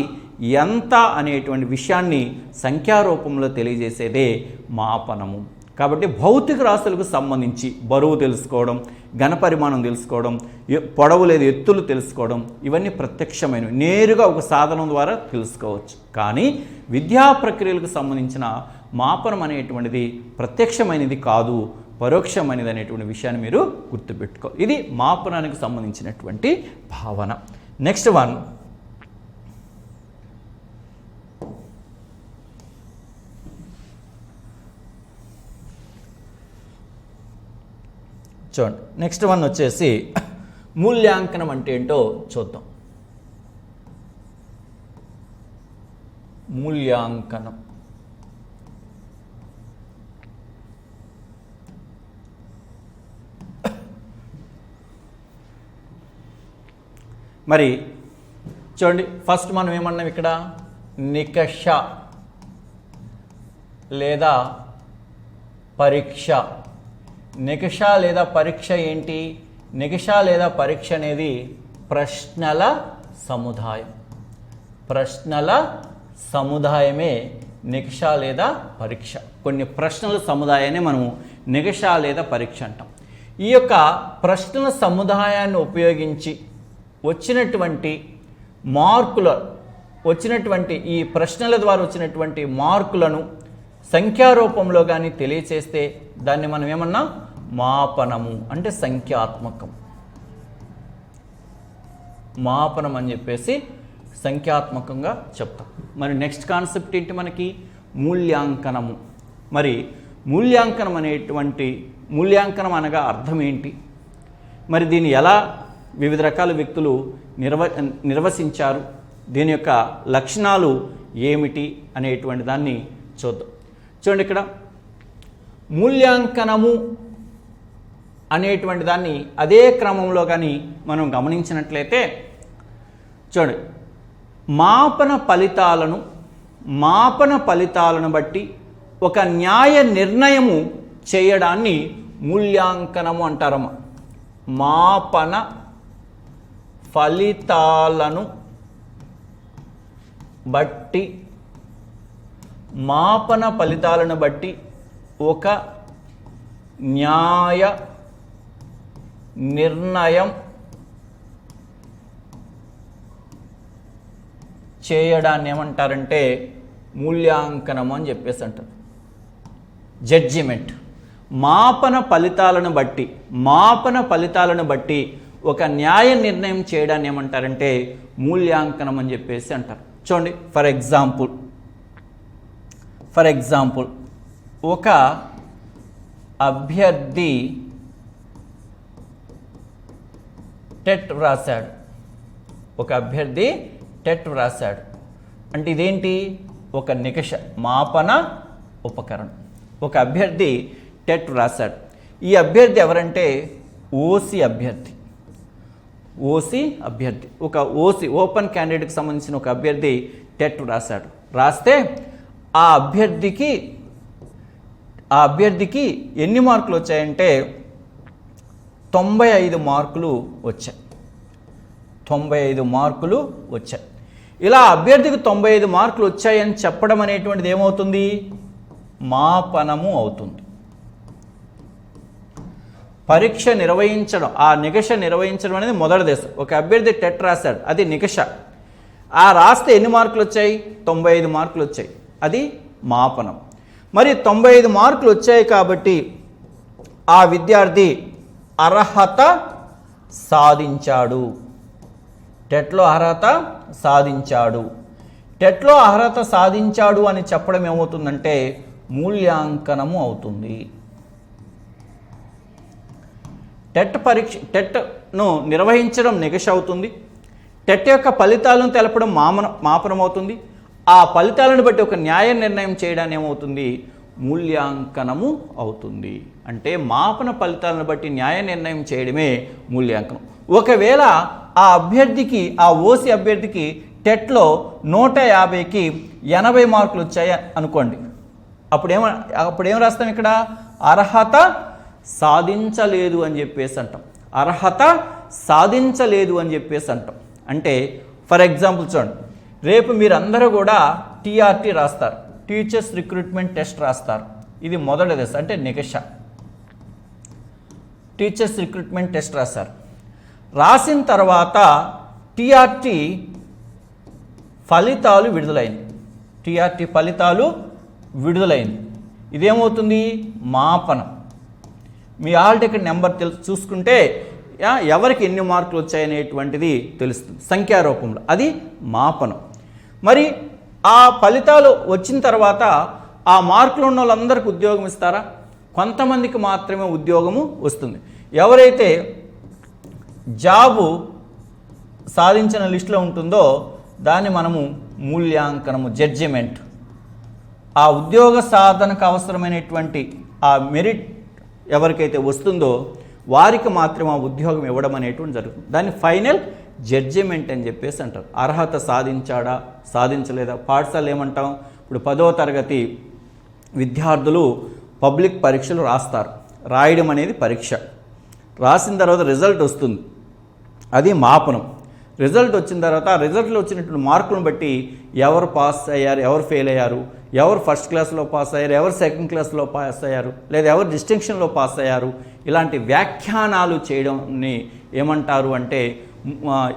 ఎంత అనేటువంటి విషయాన్ని సంఖ్యారూపంలో తెలియజేసేదే మాపనము. కాబట్టి భౌతిక రాశులకు సంబంధించి బరువు తెలుసుకోవడం, ఘనపరిమాణం తెలుసుకోవడం, పొడవు లేదా ఎత్తులు తెలుసుకోవడం, ఇవన్నీ ప్రత్యక్షమైనవి, నేరుగా ఒక సాధనం ద్వారా తెలుసుకోవచ్చు. కానీ విద్యా ప్రక్రియలకు సంబంధించిన మాపనం అనేటువంటిది ప్రత్యక్షమైనది కాదు, పరోక్షమైనది అనేటువంటి విషయాన్ని మీరు గుర్తుపెట్టుకో. ఇది మాపనానికి సంబంధించినటువంటి భావన. నెక్స్ట్ వన్, చూడండి. నెక్స్ట్ వన్ వచ్చేసి మూల్యాంకనం అంటే ఏంటో చూద్దాం. మూల్యాంకనం మరి చూడండి, ఫస్ట్ మనం ఏమన్నాం ఇక్కడ? నికష లేదా పరీక్ష. నికష లేదా పరీక్ష ఏంటి? నికష లేదా పరీక్ష అనేది ప్రశ్నల సముదాయం. ప్రశ్నల సముదాయమే నికష లేదా పరీక్ష. కొన్ని ప్రశ్నల సముదాయాన్ని మనము నికష లేదా పరీక్ష అంటాం. ఈ యొక్క ప్రశ్నల సముదాయాన్ని ఉపయోగించి వచ్చినటువంటి ఈ ప్రశ్నల ద్వారా వచ్చినటువంటి మార్కులను సంఖ్యారూపంలో కానీ తెలియచేస్తే దాన్ని మనం ఏమన్నా? మాపనము అంటే సంఖ్యాత్మకం. మాపనం అని చెప్పేసి సంఖ్యాత్మకంగా చెప్తాం. మరి నెక్స్ట్ కాన్సెప్ట్ ఏంటి మనకి? మూల్యాంకనము. మరి మూల్యాంకనం అనగా అర్థం ఏంటి? మరి దీన్ని ఎలా వివిధ రకాల వ్యక్తులు నిర్వచించారు, దీని యొక్క లక్షణాలు ఏమిటి అనేటువంటి దాన్ని చూద్దాం. చూడండి, ఇక్కడ మూల్యాంకనము అనేటువంటి దాన్ని అదే క్రమంలో కానీ మనం గమనించినట్లయితే చూడండి, మాపన ఫలితాలను బట్టి ఒక న్యాయ నిర్ణయము చేయడాన్ని మూల్యాంకనము అంటారమ్మా. మాపన ఫలితాలను బట్టి ఒక న్యాయ నిర్ణయం చేయడాన్ని ఏమంటారంటే మూల్యాంకనం అని చెప్పేసి అంటారు. జడ్జిమెంట్. మాపన ఫలితాలను బట్టి ఒక న్యాయ నిర్ణయం చేయడాన్ని ఏమంటారంటే మూల్యాంకనం అని చెప్పేసి అంటారు. చూడండి, ఫర్ ఎగ్జాంపుల్ ఒక అభ్యర్థి టెట్ వ్రాసాడు. అంటే ఇదేంటి? ఒక నికష మాపన ఉపకరణం. ఒక అభ్యర్థి టెట్ వ్రాసాడు. ఈ అభ్యర్థి ఎవరంటే ఓసీ అభ్యర్థి. ఒక ఓపెన్ క్యాండిడేట్కి సంబంధించిన ఒక అభ్యర్థి టెట్ రాస్తే ఆ అభ్యర్థికి ఎన్ని మార్కులు వచ్చాయంటే 95 మార్కులు వచ్చాయి. 95 మార్కులు వచ్చాయి. ఇలా అభ్యర్థికి 95 మార్కులు వచ్చాయని చెప్పడం అనేటువంటిది ఏమవుతుంది? మాపనము అవుతుంది. పరీక్ష నిర్వహించడం, ఆ నికష నిర్వహించడం అనేది మొదటి దశ. ఒక అభ్యర్థి టెట్ రాశాడు, అది నికష. ఆ రాస్తే ఎన్ని మార్కులు వచ్చాయి? 95 మార్కులు వచ్చాయి, అది మాపనం. మరి 95 మార్కులు వచ్చాయి కాబట్టి ఆ విద్యార్థి అర్హత సాధించాడు, టెట్లో అర్హత సాధించాడు. టెట్లో అర్హత సాధించాడు అని చెప్పడం ఏమవుతుందంటే మూల్యాంకనము అవుతుంది. టెట్ను నిర్వహించడం నికష అవుతుంది. టెట్ యొక్క ఫలితాలను తెలపడం మాపనం అవుతుంది. ఆ ఫలితాలను బట్టి ఒక న్యాయ నిర్ణయం చేయడానికి ఏమవుతుంది? మూల్యాంకనము అవుతుంది. అంటే మాపన ఫలితాలను బట్టి న్యాయ నిర్ణయం చేయడమే మూల్యాంకనం. ఒకవేళ ఆ అభ్యర్థికి, ఆ ఓసీ అభ్యర్థికి టెట్లో 150కి 80 మార్కులు వచ్చాయి అనుకోండి, అప్పుడేం రాస్తాం? ఇక్కడ అర్హత సాధించలేదు అని చెప్పేసి అంటాం. అర్హత సాధించలేదు అని చెప్పేసి అంటాం. అంటే ఫర్ ఎగ్జాంపుల్ చూడండి, రేపు మీరందరూ కూడా టీఆర్టీ రాస్తారు, టీచర్స్ రిక్రూట్మెంట్ టెస్ట్ రాస్తారు. ఇది మొదటి దశ, అంటే నికష. టీచర్స్ రిక్రూట్మెంట్ టెస్ట్ రాశారు. రాసిన తర్వాత టీఆర్టీ ఫలితాలు విడుదలైంది. టీఆర్టీ ఫలితాలు విడుదలైంది. ఇదేమవుతుంది? మాపనం. మీ హాల్ టికెట్ నెంబర్ చూసుకుంటే ఎవరికి ఎన్ని మార్కులు వచ్చాయనేటువంటిది తెలుస్తుంది సంఖ్యారూపంలో, అది మాపనం. మరి ఆ ఫలితాలు వచ్చిన తర్వాత ఆ మార్కులు ఉన్న వాళ్ళందరికీ ఉద్యోగం ఇస్తారా? కొంతమందికి మాత్రమే ఉద్యోగము వస్తుంది. ఎవరైతే జాబు సాధించిన లిస్టులో ఉంటుందో దాన్ని మనము మూల్యాంకనము, జడ్జిమెంట్. ఆ ఉద్యోగ సాధనకు అవసరమైనటువంటి ఆ మెరిట్ ఎవరికైతే వస్తుందో వారికి మాత్రం ఆ ఉద్యోగం ఇవ్వడం అనేటువంటి జరుగుతుంది. దాన్ని ఫైనల్ జడ్జిమెంట్ అని చెప్పేసి అంటారు. అర్హత సాధించాడా, సాధించలేదా? పాఠశాల ఏమంటాం? ఇప్పుడు 10వ తరగతి విద్యార్థులు పబ్లిక్ పరీక్షలు రాస్తారు. రాయడం అనేది పరీక్ష. రాసిన తర్వాత రిజల్ట్ వస్తుంది, అది మాపనం. రిజల్ట్ వచ్చిన తర్వాత ఆ రిజల్ట్లో వచ్చినటువంటి మార్కులను బట్టి ఎవరు పాస్ అయ్యారు, ఎవరు ఫెయిల్ అయ్యారు, ఎవరు ఫస్ట్ క్లాస్లో పాస్ అయ్యారు, ఎవరు సెకండ్ క్లాస్లో పాస్ అయ్యారు, లేదా ఎవరు డిస్టింక్షన్లో పాస్ అయ్యారు, ఇలాంటి వ్యాఖ్యానాలు చేయడాన్ని ఏమంటారు అంటే,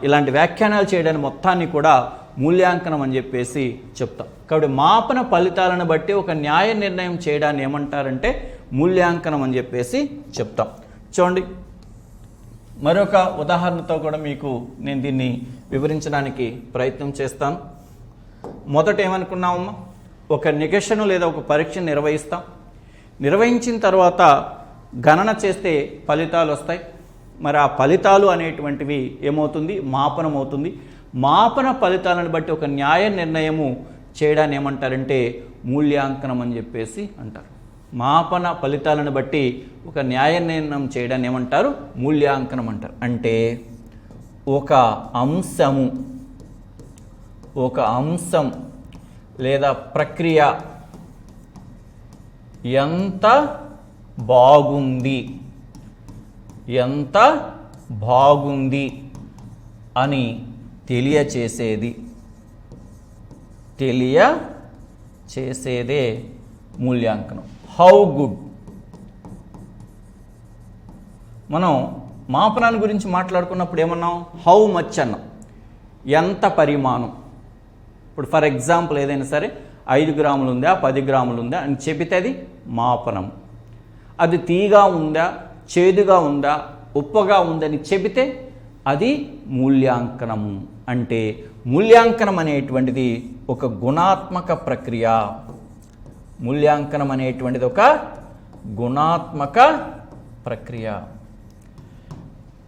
ఇలాంటి వ్యాఖ్యానాలు చేయడాన్ని మొత్తాన్ని కూడా మూల్యాంకనం అని చెప్పేసి చెప్తాం. కాబట్టి మాపన ఫలితాలను బట్టి ఒక న్యాయ నిర్ణయం చేయడాన్ని ఏమంటారంటే మూల్యాంకనం అని చెప్పేసి చెప్తాం. చూడండి, మరొక ఉదాహరణతో కూడా మీకు నేను దీన్ని వివరించడానికి ప్రయత్నం చేస్తాను. మొదట ఏమనుకున్నామమ్మా, ఒక నికషను లేదా ఒక పరీక్షను నిర్వహిస్తాం. నిర్వహించిన తర్వాత గణన చేస్తే ఫలితాలు వస్తాయి. మరి ఆ ఫలితాలు అనేటువంటివి ఏమవుతుంది? మాపనం అవుతుంది. మాపన ఫలితాలను బట్టి ఒక న్యాయ నిర్ణయము చేయడాన్ని ఏమంటారంటే మూల్యాంకనం అని చెప్పేసి అంటారు. మాపన ఫలితాలను బట్టి ఒక న్యాయ నిర్ణయం చేయడాన్ని ఏమంటారు? మూల్యాంకనం అంటారు. అంటే ఒక అంశం లేదా ప్రక్రియ ఎంత బాగుంది అని తెలియచేసేదే మూల్యాంకనం. How good. మనం మాపనాన్ని గురించి మాట్లాడుకున్నప్పుడు ఏమన్నాం? హౌ మచ్ అన్నాం, ఎంత పరిమాణం. ఇప్పుడు ఫర్ ఎగ్జాంపుల్ ఏదైనా సరే 5 గ్రాములు ఉందా, 10 గ్రాములు ఉందా అని చెబితే అది మాపనం. అది తీగా ఉందా, చేదుగా ఉందా, ఉప్పగా ఉందని చెబితే అది మూల్యాంకనము. అంటే మూల్యాంకనం అనేటువంటిది ఒక గుణాత్మక ప్రక్రియ. మూల్యాంకనం అనేటువంటిది ఒక గుణాత్మక ప్రక్రియ.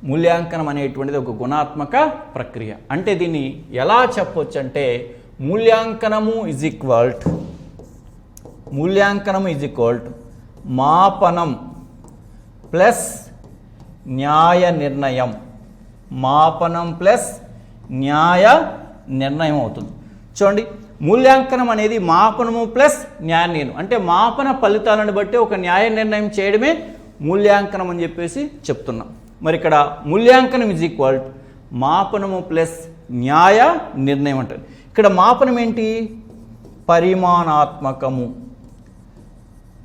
మూల్యాంకనం అనేటువంటిది ఒక గుణాత్మక ప్రక్రియ. అంటే దీన్ని ఎలా చెప్పొచ్చు అంటే మూల్యాంకనము ఈజ్ ఈక్వల్ టు మాపనం ప్లస్ న్యాయ నిర్ణయం. మాపనం ప్లస్ న్యాయ నిర్ణయం అవుతుంది. చూడండి, మూల్యాంకనం అనేది మాపనము ప్లస్ న్యాయ నిర్ణయం. అంటే మాపన ఫలితాలను బట్టి ఒక న్యాయ నిర్ణయం చేయడమే మూల్యాంకనం అని చెప్పేసి చెప్తున్నాం. మరి ఇక్కడ మూల్యాంకనం ఈజ్ ఈక్వల్ మాపనము ప్లస్ న్యాయ నిర్ణయం అంటారు. ఇక్కడ మాపనం ఏంటి? పరిమాణాత్మకము.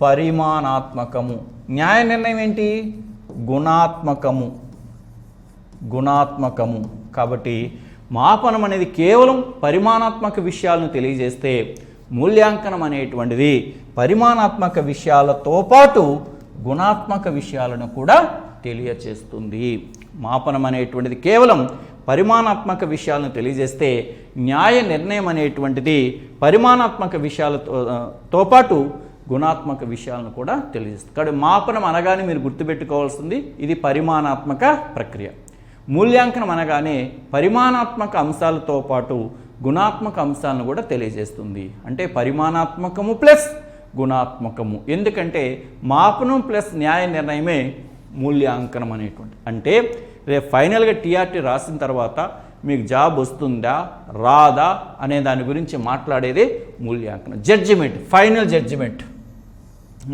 పరిమాణాత్మకము. న్యాయ నిర్ణయం ఏంటి? గుణాత్మకము. గుణాత్మకము. కాబట్టి మాపనం అనేది కేవలం పరిమాణాత్మక విషయాలను తెలియజేస్తే, మూల్యాంకనం అనేటువంటిది పరిమాణాత్మక విషయాలతో పాటు గుణాత్మక విషయాలను కూడా తెలియచేస్తుంది. మాపనం అనేటువంటిది కేవలం పరిమాణాత్మక విషయాలను తెలియజేస్తే, న్యాయ నిర్ణయం అనేటువంటిది పరిమాణాత్మక విషయాలతో పాటు గుణాత్మక విషయాలను కూడా తెలియజేస్తుంది. కాబట్టి మాపనం అనగానే మీరు గుర్తుపెట్టుకోవాల్సింది ఇది పరిమాణాత్మక ప్రక్రియ. మూల్యాంకనం అనగానే పరిమాణాత్మక అంశాలతో పాటు గుణాత్మక అంశాలను కూడా తెలియజేస్తుంది. అంటే పరిమాణాత్మకము ప్లస్ గుణాత్మకము. ఎందుకంటే మాపనం ప్లస్ న్యాయ నిర్ణయమే మూల్యాంకనం అనేటువంటి. అంటే రేపు ఫైనల్గా టీఆర్టీ రాసిన తర్వాత మీకు జాబ్ వస్తుందా రాదా అనే దాని గురించి మాట్లాడేది మూల్యాంకనం. జడ్జిమెంట్, ఫైనల్ జడ్జిమెంట్,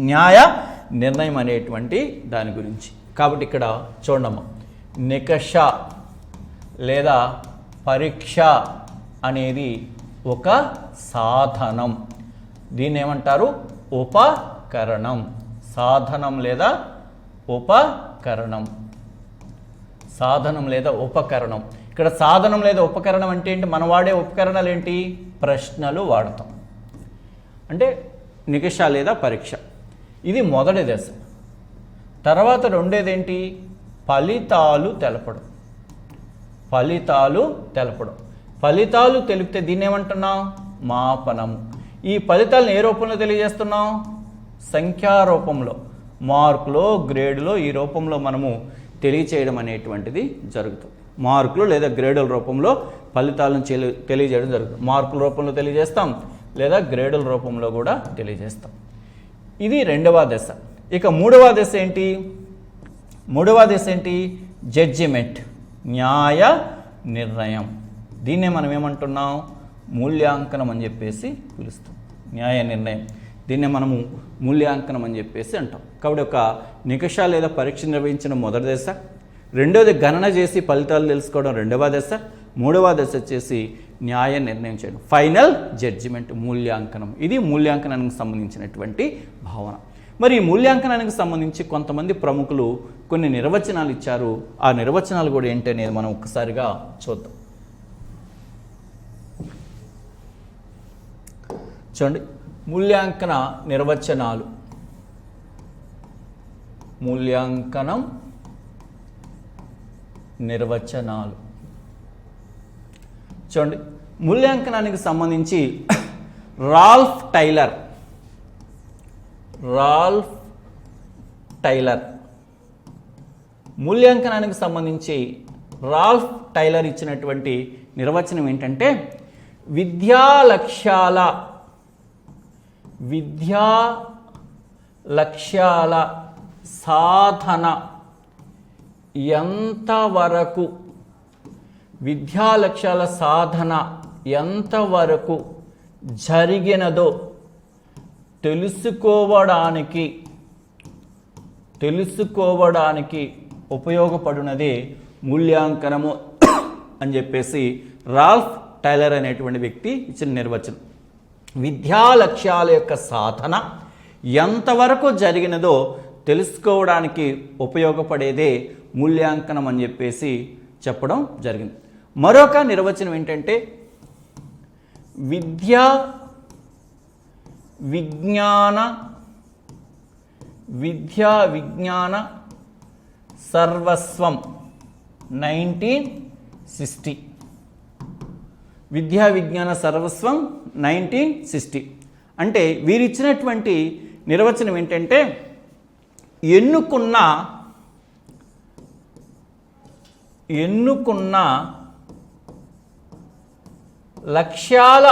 న్యాయ నిర్ణయం అనేటువంటి దాని గురించి. కాబట్టి ఇక్కడ చూడమ్మా, నికష లేదా పరీక్ష అనేది ఒక సాధనం. దీన్ని ఏమంటారు? ఉపకరణం. సాధనం లేదా ఉపకరణం. సాధనం లేదా ఉపకరణం. ఇక్కడ సాధనం లేదా ఉపకరణం అంటే ఏంటి? మనం వాడే ఉపకరణాలు ఏంటి? ప్రశ్నలు వాడతాం. అంటే నికష లేదా పరీక్ష, ఇది మొదటి దశ. తర్వాత రెండేది ఏంటి? ఫలితాలు తెలపడం. ఫలితాలు తెలపడం. ఫలితాలు తెలిపితే దీన్ని ఏమంటున్నాం? మాపనము. ఈ ఫలితాలను ఏ రూపంలో తెలియజేస్తున్నాం? సంఖ్యారూపంలో, మార్కులో గ్రేడులో ఈ రూపంలో మనము తెలియచేయడం అనేటువంటిది జరుగుతుంది. మార్కులు లేదా గ్రేడుల రూపంలో ఫలితాలను తెలియజేయడం జరుగుతుంది. మార్కుల రూపంలో తెలియజేస్తాం లేదా గ్రేడుల రూపంలో కూడా తెలియజేస్తాం. ఇది రెండవ దశ. ఇక మూడవ దశ ఏంటి? మూడవ దశ ఏంటి? జడ్జిమెంట్, న్యాయ నిర్ణయం. దీన్నే మనం ఏమంటున్నాం? మూల్యాంకనం అని చెప్పేసి పిలుస్తాం. న్యాయ నిర్ణయం, దీన్నే మనము మూల్యాంకనం అని చెప్పేసి అంటాం. కాబట్టి ఒక నికష లేదా పరీక్ష నిర్వహించడం మొదటి దశ, రెండవది గణన చేసి ఫలితాలు తెలుసుకోవడం రెండవ దశ, మూడవ దశ వచ్చేసి న్యాయ నిర్ణయం చేయడం, ఫైనల్ జడ్జిమెంట్, మూల్యాంకనం. ఇది మూల్యాంకనానికి సంబంధించినటువంటి భావన. మరి ఈ మూల్యాంకనానికి సంబంధించి కొంతమంది ప్రముఖులు కొన్ని నిర్వచనాలు ఇచ్చారు. ఆ నిర్వచనాలు కూడా ఏంటనేది మనం ఒక్కసారిగా చూద్దాం. చూడండి, మూల్యాంకన నిర్వచనాలు. మూల్యాంకనం నిర్వచనాలు. చూడండి, మూల్యాంకనానికి సంబంధించి రాల్ఫ్ టైలర్ మూల్యాంకనానికి సంబంధించి రాల్ఫ్ టైలర్ ఇచ్చినటువంటి నిర్వచనం ఏంటంటే, విద్యా లక్ష్యాల సాధన ఎంతవరకు, విద్యా లక్ష్యాల సాధన ఎంతవరకు జరిగినదో తెలుసుకోవడానికి ఉపయోగపడినదే మూల్యాంకనము అని చెప్పేసి రాల్ఫ్ టైలర్ అనేటువంటి వ్యక్తి ఇచ్చిన నిర్వచనం. విద్యా లక్ష్యాల యొక్క సాధన ఎంతవరకు జరిగినదో తెలుసుకోవడానికి ఉపయోగపడేదే మూల్యాంకనం అని చెప్పేసి చెప్పడం జరిగింది. మరొక నిర్వచనం ఏంటంటే, విద్యా విజ్ఞాన సర్వస్వం 1960. విద్యా విజ్ఞాన సర్వస్వం 1960 అంటే వీరిచ్చినటువంటి నిర్వచనం ఏంటంటే, ఎన్నుకున్న లక్ష్యాల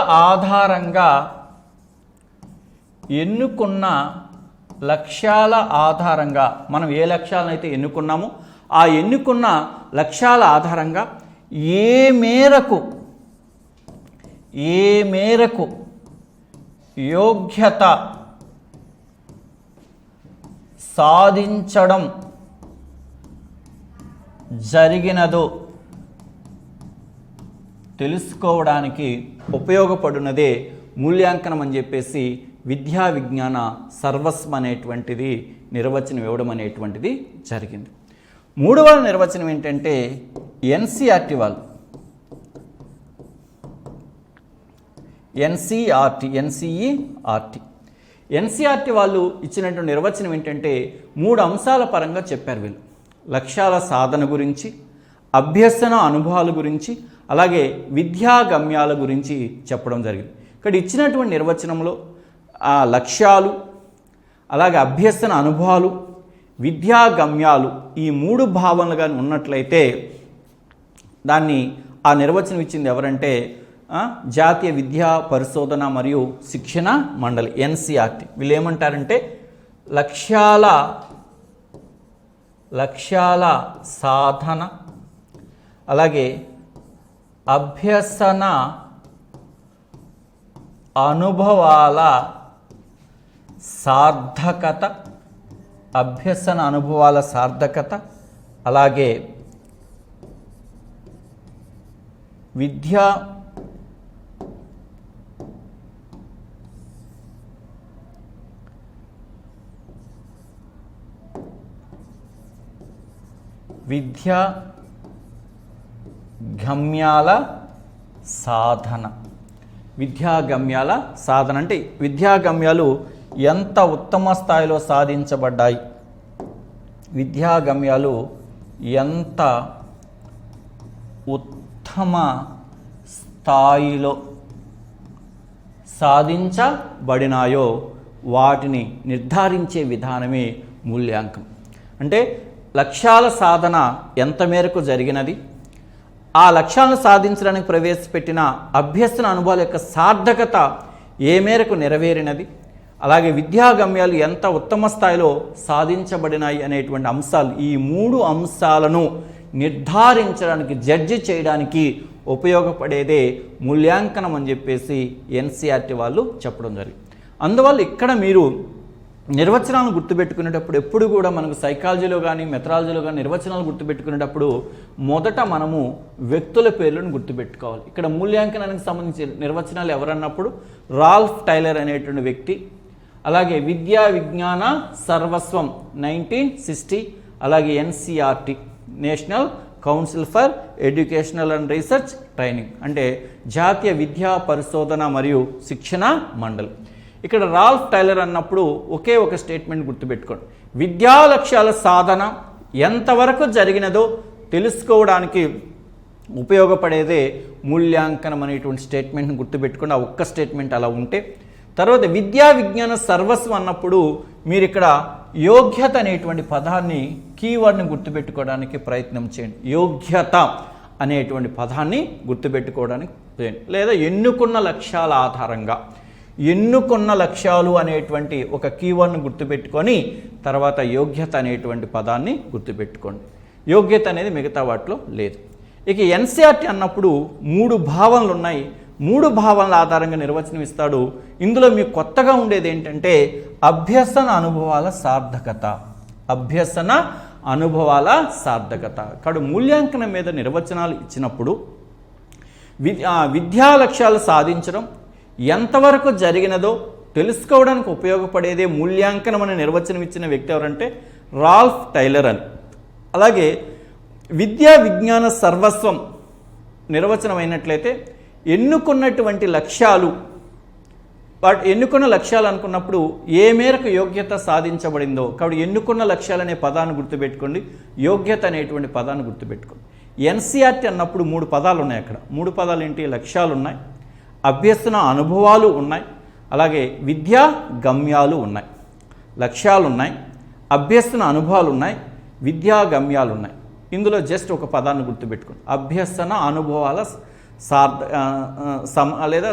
ఆధారంగా మనం ఏ లక్ష్యాలనైతే ఎన్నుకున్నామో ఆ ఎన్నుకున్న లక్ష్యాల ఆధారంగా ఏ మేరకు యోగ్యత సాధించడం తెలుసుకోవడానికి ఉపయోగపడినదే మూల్యాంకనం అని చెప్పేసి విద్యా విజ్ఞాన సర్వస్వం అనేటువంటిది నిర్వచనం ఇవ్వడం అనేటువంటిది జరిగింది. మూడవ నిర్వచనం ఏంటంటే ఎన్సీఆర్టీ వాళ్ళు ఎన్సీఆర్టీ వాళ్ళు ఇచ్చినటువంటి నిర్వచనం ఏంటంటే 3 అంశాల పరంగా చెప్పారు వీళ్ళు. లక్ష్యాల సాధన గురించి, అభ్యసన అనుభవాల గురించి, అలాగే విద్యా గమ్యాల గురించి చెప్పడం జరిగింది. ఇక్కడ ఇచ్చినటువంటి నిర్వచనంలో ఆ లక్ష్యాలు, అలాగే అభ్యసన అనుభవాలు, విద్యా గమ్యాలు ఈ 3 భావనలుగా ఉన్నట్లయితే దాన్ని ఆ నిర్వచనం ఇచ్చింది ఎవరంటే జాతీయ విద్యా పరిశోధన మరియు శిక్షణ మండలి ఎన్సీఆర్టీ. వీళ్ళు ఏమంటారంటే లక్ష్యాల సాధన, అలాగే అభ్యసన అనుభవాల సార్థకత, అలాగే విద్యా గమ్యాల సాధన అంటే విద్యా గమ్యాలు ఎంత ఉత్తమ స్థాయిలో సాధించబడ్డాయి, విద్యా గమ్యాలు ఎంత ఉత్తమ స్థాయిలో సాధించబడినాయో వాటిని నిర్ధారించే విధానమే మూల్యాంకనం. అంటే లక్ష్యాల సాధన ఎంత మేరకు జరిగినది, ఆ లక్ష్యాలను సాధించడానికి ప్రవేశపెట్టిన అభ్యసన అనుభవాల యొక్క సార్థకత ఏ మేరకు నెరవేరినది, అలాగే విద్యా గమ్యాలు ఎంత ఉత్తమ స్థాయిలో సాధించబడినాయి అనేటువంటి అంశాలు, ఈ 3 అంశాలను నిర్ధారించడానికి, జడ్జి చేయడానికి ఉపయోగపడేదే మూల్యాంకనం అని చెప్పేసి ఎన్సీఆర్టీ వాళ్ళు చెప్పడం జరిగింది. అందువల్ల ఇక్కడ మీరు నిర్వచనాలను గుర్తుపెట్టుకునేటప్పుడు ఎప్పుడు కూడా మనకు సైకాలజీలో కానీ మెథడాలజీలో కానీ నిర్వచనాలు గుర్తుపెట్టుకునేటప్పుడు మొదట మనము వ్యక్తుల పేర్లను గుర్తుపెట్టుకోవాలి. ఇక్కడ మూల్యాంకనానికి సంబంధించి నిర్వచనాలు ఎవరన్నప్పుడు రాల్ఫ్ టైలర్ అనేటువంటి వ్యక్తి, అలాగే విద్యా విజ్ఞాన సర్వస్వం 1960, అలాగే NCERT national council for educational and research training అంటే జాతీయ విద్యా పరిశోధన మరియు శిక్షణ మండలి. ఇక్కడ రాల్ఫ్ టైలర్ అన్నప్పుడు ఒకే ఒక స్టేట్మెంట్ గుర్తుపెట్టుకోండి, విద్యా లక్ష్యాల సాధన ఎంతవరకు జరిగినదో తెలుసుకోవడానికి ఉపయోగపడేదే మూల్యాంకనం అనేటువంటి స్టేట్మెంట్ని గుర్తుపెట్టుకోండి. ఆ ఒక్క స్టేట్మెంట్ అలా ఉంటే, తర్వాత విద్యా విజ్ఞాన సర్వస్వం అన్నప్పుడు మీరు ఇక్కడ యోగ్యత అనేటువంటి పదాన్ని, కీవర్డ్ని గుర్తుపెట్టుకోవడానికి ప్రయత్నం చేయండి. యోగ్యత అనేటువంటి పదాన్ని గుర్తుపెట్టుకోవడానికి చేయండి. లేదా ఎన్నుకున్న లక్ష్యాల ఆధారంగా, ఎన్నుకున్న లక్ష్యాలు అనేటువంటి ఒక కీవర్డ్ని గుర్తుపెట్టుకొని తర్వాత యోగ్యత అనేటువంటి పదాన్ని గుర్తుపెట్టుకోండి. యోగ్యత అనేది మిగతా వాటిలో లేదు. ఇక ఎన్సీఆర్టీ అన్నప్పుడు 3 భావనలు ఉన్నాయి. 3 భావనల ఆధారంగా నిర్వచనం ఇస్తాడు. ఇందులో మీకు కొత్తగా ఉండేది ఏంటంటే అభ్యసన అనుభవాల సార్థకత. ఇక్కడ మూల్యాంకనం మీద నిర్వచనాలు ఇచ్చినప్పుడు విద్యా లక్ష్యాలు సాధించడం ఎంతవరకు జరిగినదో తెలుసుకోవడానికి ఉపయోగపడేదే మూల్యాంకనం అనే నిర్వచనం ఇచ్చిన వ్యక్తి ఎవరంటే రాల్ఫ్ టైలర్ అని. అలాగే విద్యా విజ్ఞాన సర్వస్వం నిర్వచనం అయినట్లయితే ఎన్నుకున్నటువంటి లక్ష్యాలు, ఎన్నుకున్న లక్ష్యాలు అనుకున్నప్పుడు ఏ మేరకు యోగ్యత సాధించబడిందో, కాబట్టి ఎన్నుకున్న లక్ష్యాలు అనే పదాన్ని గుర్తుపెట్టుకోండి, యోగ్యత అనేటువంటి పదాన్ని గుర్తుపెట్టుకోండి. ఎన్సీఆర్టీ అన్నప్పుడు 3 పదాలు ఉన్నాయి. అక్కడ 3 పదాలు ఏంటి? లక్ష్యాలు ఉన్నాయి, అభ్యసన అనుభవాలు ఉన్నాయి, అలాగే విద్యా గమ్యాలు ఉన్నాయి. లక్ష్యాలు ఉన్నాయి, అభ్యసన అనుభవాలు ఉన్నాయి, విద్యా గమ్యాలు ఉన్నాయి. ఇందులో జస్ట్ ఒక పదాన్ని గుర్తుపెట్టుకోండి, అభ్యసన అనుభవాల లేదా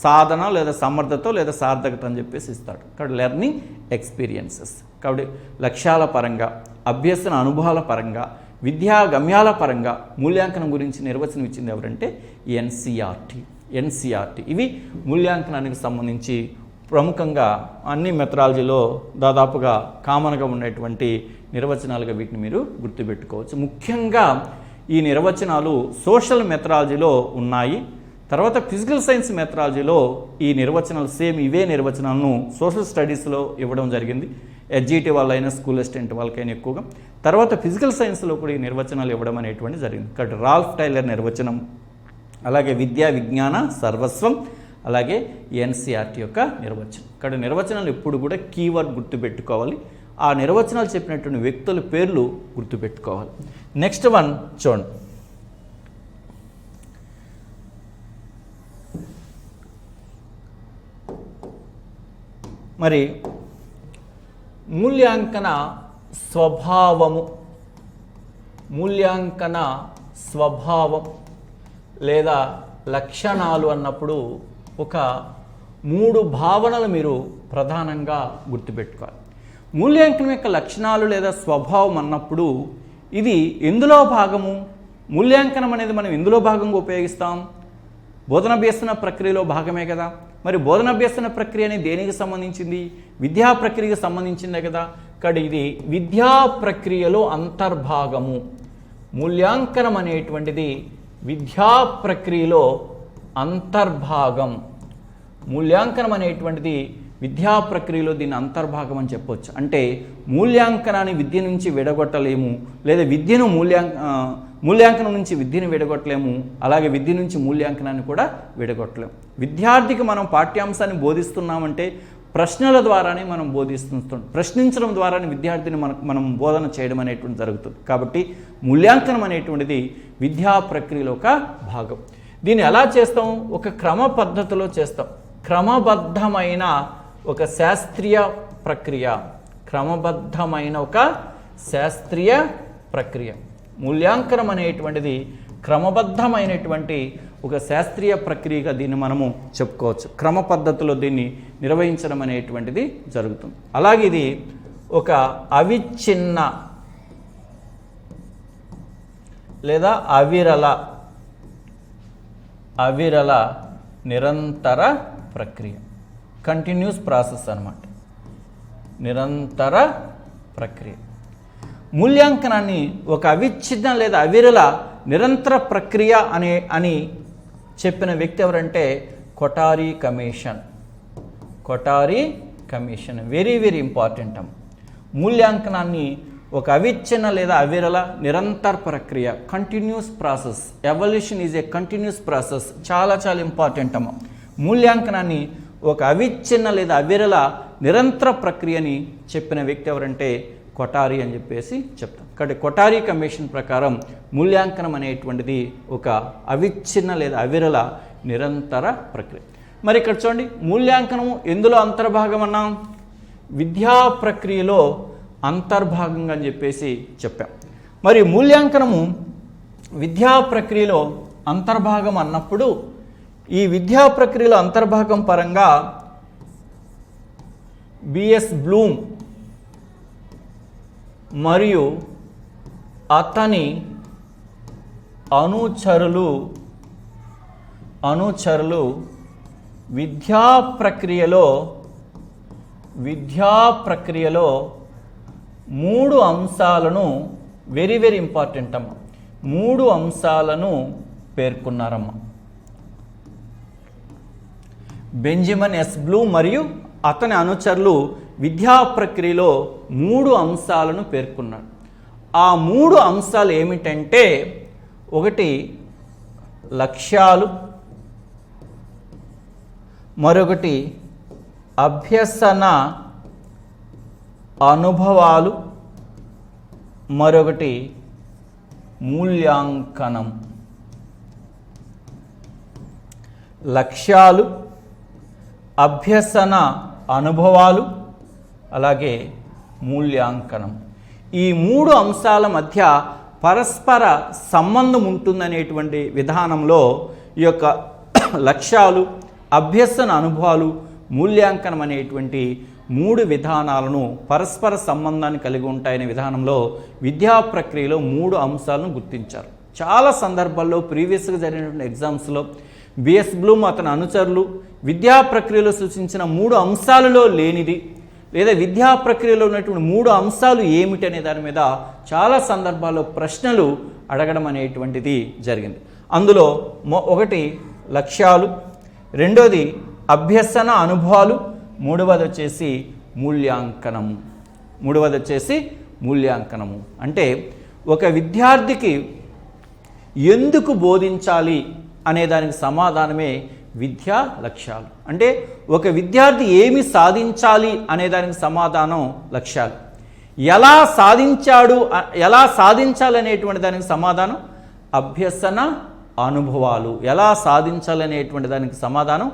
సాధన లేదా సమర్థత లేదా సార్థకత అని చెప్పేసి ఇస్తాడు. కాబట్టి లెర్నింగ్ ఎక్స్పీరియన్సెస్. కాబట్టి లక్ష్యాల పరంగా, అభ్యసన అనుభవాల పరంగా, విద్యా గమ్యాల పరంగా మూల్యాంకనం గురించి నిర్వచనం ఇచ్చింది ఎవరంటే ఎన్సీఆర్టీ. ఇవి మూల్యాంకనానికి సంబంధించి ప్రముఖంగా అన్ని మెథడాలజీలో దాదాపుగా కామన్గా ఉండేటువంటి నిర్వచనాలుగా వీటిని మీరు గుర్తుపెట్టుకోవచ్చు. ముఖ్యంగా ఈ నిర్వచనాలు సోషల్ మెథడాలజీలో ఉన్నాయి. తర్వాత ఫిజికల్ సైన్స్ మెథడాలజీలో ఈ నిర్వచనాలు సేమ్ ఇవే నిర్వచనాలను సోషల్ స్టడీస్లో ఇవ్వడం జరిగింది. ఎస్జిటి వాళ్ళైనా స్కూల్ అసిస్టెంట్ వాళ్ళకైనా ఎక్కువగా. తర్వాత ఫిజికల్ సైన్స్లో కూడా ఈ నిర్వచనాలు ఇవ్వడం అనేటువంటి జరిగింది. ఇక్కడ రాల్ఫ్ టైలర్ నిర్వచనం, అలాగే విద్యా విజ్ఞాన సర్వస్వం, అలాగే ఎన్సీఆర్టీ యొక్క నిర్వచనం. ఇక్కడ నిర్వచనాలు ఎప్పుడు కూడా కీవర్డ్ గుర్తుపెట్టుకోవాలి. ఆ నిర్వచనాలు చెప్పినటువంటి వ్యక్తుల పేర్లు గుర్తుపెట్టుకోవాలి. నెక్స్ట్ వన్ చూడండి. మరి మూల్యాంకన స్వభావము, మూల్యాంకన స్వభావం లేదా లక్షణాలు అన్నప్పుడు ఒక 3 భావనలు మీరు ప్రధానంగా గుర్తుపెట్టుకోవాలి. మూల్యాంకనం యొక్క లక్షణాలు లేదా స్వభావం అన్నప్పుడు ఇది ఎందులో భాగము? మూల్యాంకనం అనేది మనం ఎందులో భాగంగా ఉపయోగిస్తాం? బోధనాభ్యసన ప్రక్రియలో భాగమే కదా. మరి బోధనాభ్యసన ప్రక్రియ అనేది దేనికి సంబంధించింది? విద్యా ప్రక్రియకు సంబంధించిందే కదా. ఇక్కడ ఇది విద్యా ప్రక్రియలో అంతర్భాగము. మూల్యాంకనం అనేటువంటిది విద్యా ప్రక్రియలో అంతర్భాగం. మూల్యాంకనం అనేటువంటిది విద్యా ప్రక్రియలో దీని అంతర్భాగం అని చెప్పవచ్చు. అంటే మూల్యాంకనాన్ని విద్య నుంచి విడగొట్టలేము, లేదా విద్యను మూల్యాంకనం నుంచి విద్యను విడగొట్టలేము, అలాగే విద్య నుంచి మూల్యాంకనాన్ని కూడా విడగొట్టలేము. విద్యార్థికి మనం పాఠ్యాంశాన్ని బోధిస్తున్నామంటే ప్రశ్నల ద్వారానే మనం బోధిస్తుంటాం. ప్రశ్నించడం ద్వారానే విద్యార్థిని మనం బోధన చేయడం అనేటువంటి జరుగుతుంది. కాబట్టి మూల్యాంకనం అనేటువంటిది విద్యా ప్రక్రియలో ఒక భాగం. దీన్ని ఎలా చేస్తాం? ఒక క్రమ పద్ధతిలో చేస్తాం. క్రమబద్ధమైన ఒక శాస్త్రీయ ప్రక్రియ, క్రమబద్ధమైన ఒక శాస్త్రీయ ప్రక్రియ. మూల్యాంకనం అనేటువంటిది క్రమబద్ధమైనటువంటి ఒక శాస్త్రీయ ప్రక్రియగా దీన్ని మనము చెప్పుకోవచ్చు. క్రమ పద్ధతిలో దీన్ని నిర్వహించడం అనేటువంటిది జరుగుతుంది. అలాగే ఇది ఒక అవిచ్ఛిన్న లేదా అవిరల నిరంతర ప్రక్రియ, కంటిన్యూస్ ప్రాసెస్ అన్నమాట. నిరంతర ప్రక్రియ. మూల్యాంకనాన్ని ఒక అవిచ్ఛిన్న లేదా అవిరల నిరంతర ప్రక్రియ అని చెప్పిన వ్యక్తి ఎవరంటే Kothari commission. Kothari commission very very important అమ్మ. మూల్యాంకనాన్ని ఒక అవిచ్ఛిన్న లేదా అవిరల నిరంతర ప్రక్రియ, continuous process. Evolution is a continuous process. చాలా చాలా ఇంపార్టెంట్ అమ్మ. మూల్యాంకనాన్ని ఒక అవిచ్ఛిన్న లేదా అవిరల నిరంతర ప్రక్రియని చెప్పిన వ్యక్తి ఎవరంటే కొఠారి అని చెప్పేసి చెప్తాం. కాబట్టి కొఠారి కమిషన్ ప్రకారం మూల్యాంకనం అనేటువంటిది ఒక అవిచ్ఛిన్న లేదా అవిరల నిరంతర ప్రక్రియ. మరి ఇక్కడ చూడండి, మూల్యాంకనము ఎందులో అంతర్భాగం అన్నాం? విద్యా ప్రక్రియలో అంతర్భాగంగా అని చెప్పేసి చెప్పాం. మరి మూల్యాంకనము విద్యా ప్రక్రియలో అంతర్భాగం అన్నప్పుడు ఈ విద్యా ప్రక్రియలో అంతర్భాగం పరంగా బిఎస్ బ్లూమ్ మరియు అతని అనుచరులు విద్యా ప్రక్రియలో 3 అంశాలను వెరీ వెరీ ఇంపార్టెంట్ అమ్మ. 3 అంశాలను పేర్కొన్నారమ్మ. బెంజమిన్ ఎస్ బ్లూమ్ మరియు అతని అనుచరులు విద్యా ప్రక్రియలో 3 అంశాలను పేర్కొన్నాడు. ఆ 3 అంశాలు ఏమిటంటే, ఒకటి లక్ష్యాలు, మరొకటి అభ్యసన అనుభవాలు, మరొకటి మూల్యాంకనం. లక్ష్యాలు, అభ్యసన అనుభవాలు, అలాగే మూల్యాంకనం. ఈ 3 అంశాల మధ్య పరస్పర సంబంధం ఉంటుందనేటువంటి విధానంలో ఈ యొక్క లక్ష్యాలు, అభ్యసన అనుభవాలు, మూల్యాంకనం అనేటువంటి 3 విధానాలను పరస్పర సంబంధాన్ని కలిగి ఉంటాయనే విధానంలో విద్యా ప్రక్రియలో 3 అంశాలను గుర్తించారు. చాలా సందర్భాల్లో ప్రీవియస్గా జరిగినటువంటి ఎగ్జామ్స్లో బిఎస్ బ్లూమ్ అతని అనుచరులు విద్యా ప్రక్రియలో సూచించిన 3 అంశాలలో లేనిది, లేదా విద్యా ప్రక్రియలో ఉన్నటువంటి 3 అంశాలు ఏమిటి అనే దాని మీద చాలా సందర్భాల్లో ప్రశ్నలు అడగడం అనేటువంటిది జరిగింది. అందులో ఒకటి లక్ష్యాలు, రెండోది అభ్యసన అనుభవాలు, మూడవది వచ్చేసి మూల్యాంకనము. అంటే ఒక విద్యార్థికి ఎందుకు బోధించాలి అనే దానికి సమాధానమే విద్యా లక్ష్యాలు. అంటే ఒక విద్యార్థి ఏమి సాధించాలి అనే దానికి సమాధానం లక్ష్యాలు. ఎలా సాధించాలనేటువంటి దానికి సమాధానం అభ్యసన అనుభవాలు. ఎలా సాధించాలనేటువంటి దానికి సమాధానం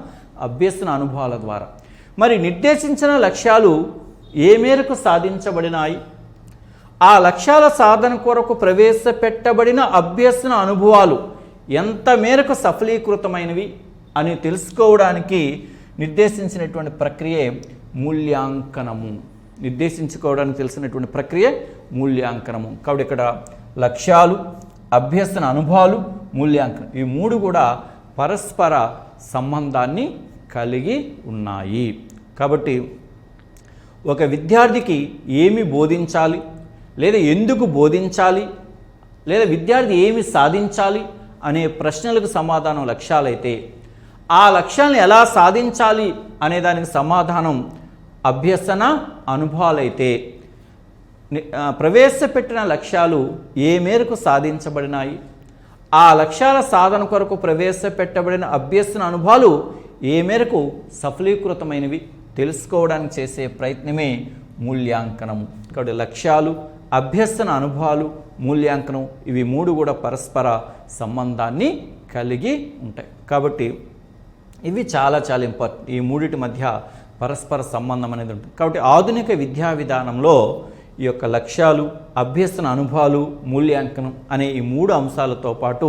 అభ్యసన అనుభవాల ద్వారా. మరి నిర్దేశించిన లక్ష్యాలు ఏ మేరకు సాధించబడినాయి, ఆ లక్ష్యాల సాధన కొరకు ప్రవేశపెట్టబడిన అభ్యసన అనుభవాలు ఎంత మేరకు సఫలీకృతమైనవి అని తెలుసుకోవడానికి నిర్దేశించినటువంటి ప్రక్రియ మూల్యాంకనము. కాబట్టి ఇక్కడ లక్ష్యాలు, అభ్యసన అనుభవాలు, మూల్యాంకనం, ఈ మూడు కూడా పరస్పర సంబంధాన్ని కలిగి ఉన్నాయి. కాబట్టి ఒక విద్యార్థికి ఏమి బోధించాలి, లేదా ఎందుకు బోధించాలి, లేదా విద్యార్థి ఏమి సాధించాలి అనే ప్రశ్నలకు సమాధానం లక్ష్యాలైతే, ఆ లక్ష్యాలను ఎలా సాధించాలి అనే దానికి సమాధానం అభ్యసన అనుభవాలైతే, ప్రవేశపెట్టిన లక్ష్యాలు ఏ మేరకు సాధించబడినాయి, ఆ లక్ష్యాల సాధన కొరకు ప్రవేశపెట్టబడిన అభ్యసన అనుభవాలు ఏ మేరకు సఫలీకృతమైనవి తెలుసుకోవడానికి చేసే ప్రయత్నమే మూల్యాంకనము. కాబట్టి లక్ష్యాలు, అభ్యసన అనుభవాలు, మూల్యాంకనం, ఇవి మూడు కూడా పరస్పర సంబంధాన్ని కలిగి ఉంటాయి. కాబట్టి ఇవి చాలా చాలా ఇంపార్టెంట్. ఈ మూడిటి మధ్య పరస్పర సంబంధం అనేది ఉంటుంది. కాబట్టి ఆధునిక విద్యా విధానంలో ఈ యొక్క లక్ష్యాలు, అభ్యసన అనుభవాలు, మూల్యాంకనం అనే ఈ మూడు అంశాలతో పాటు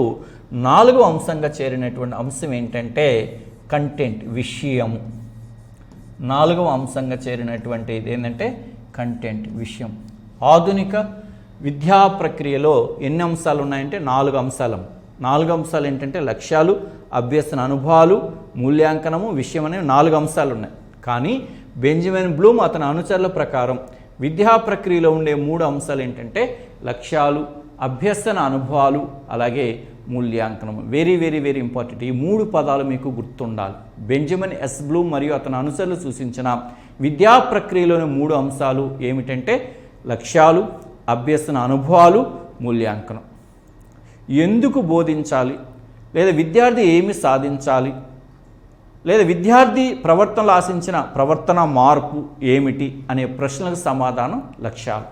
4వ అంశంగా చేరినటువంటి అంశం ఏంటంటే కంటెంట్, విషయము. 4వ అంశంగా చేరినటువంటి ఇది ఏంటంటే కంటెంట్, విషయం. ఆధునిక విద్యా ప్రక్రియలో ఎన్ని అంశాలు ఉన్నాయంటే 4 అంశాలు. 4 అంశాలు ఏంటంటే లక్ష్యాలు, అభ్యసన అనుభవాలు, మూల్యాంకనము, విషయం అనేవి 4 అంశాలు ఉన్నాయి. కానీ బెంజమిన్ బ్లూమ్ అతని అనుచరుల ప్రకారం విద్యా ప్రక్రియలో ఉండే 3 అంశాలు ఏంటంటే లక్ష్యాలు, అభ్యసన అనుభవాలు, అలాగే మూల్యాంకనము. Very very very important. ఈ 3 పదాలు మీకు గుర్తుండాలి. బెంజమిన్ ఎస్ బ్లూమ్ మరియు అతని అనుచరులు సూచించిన విద్యా ప్రక్రియలోని 3 అంశాలు ఏమిటంటే లక్ష్యాలు, అభ్యసన అనుభవాలు, మూల్యాంకనం. ఎందుకు బోధించాలి, లేదా విద్యార్థి ఏమి సాధించాలి, లేదా విద్యార్థి ప్రవర్తనలో ఆశించిన ప్రవర్తన మార్పు ఏమిటి అనే ప్రశ్నలకు సమాధానం లక్ష్యాలు.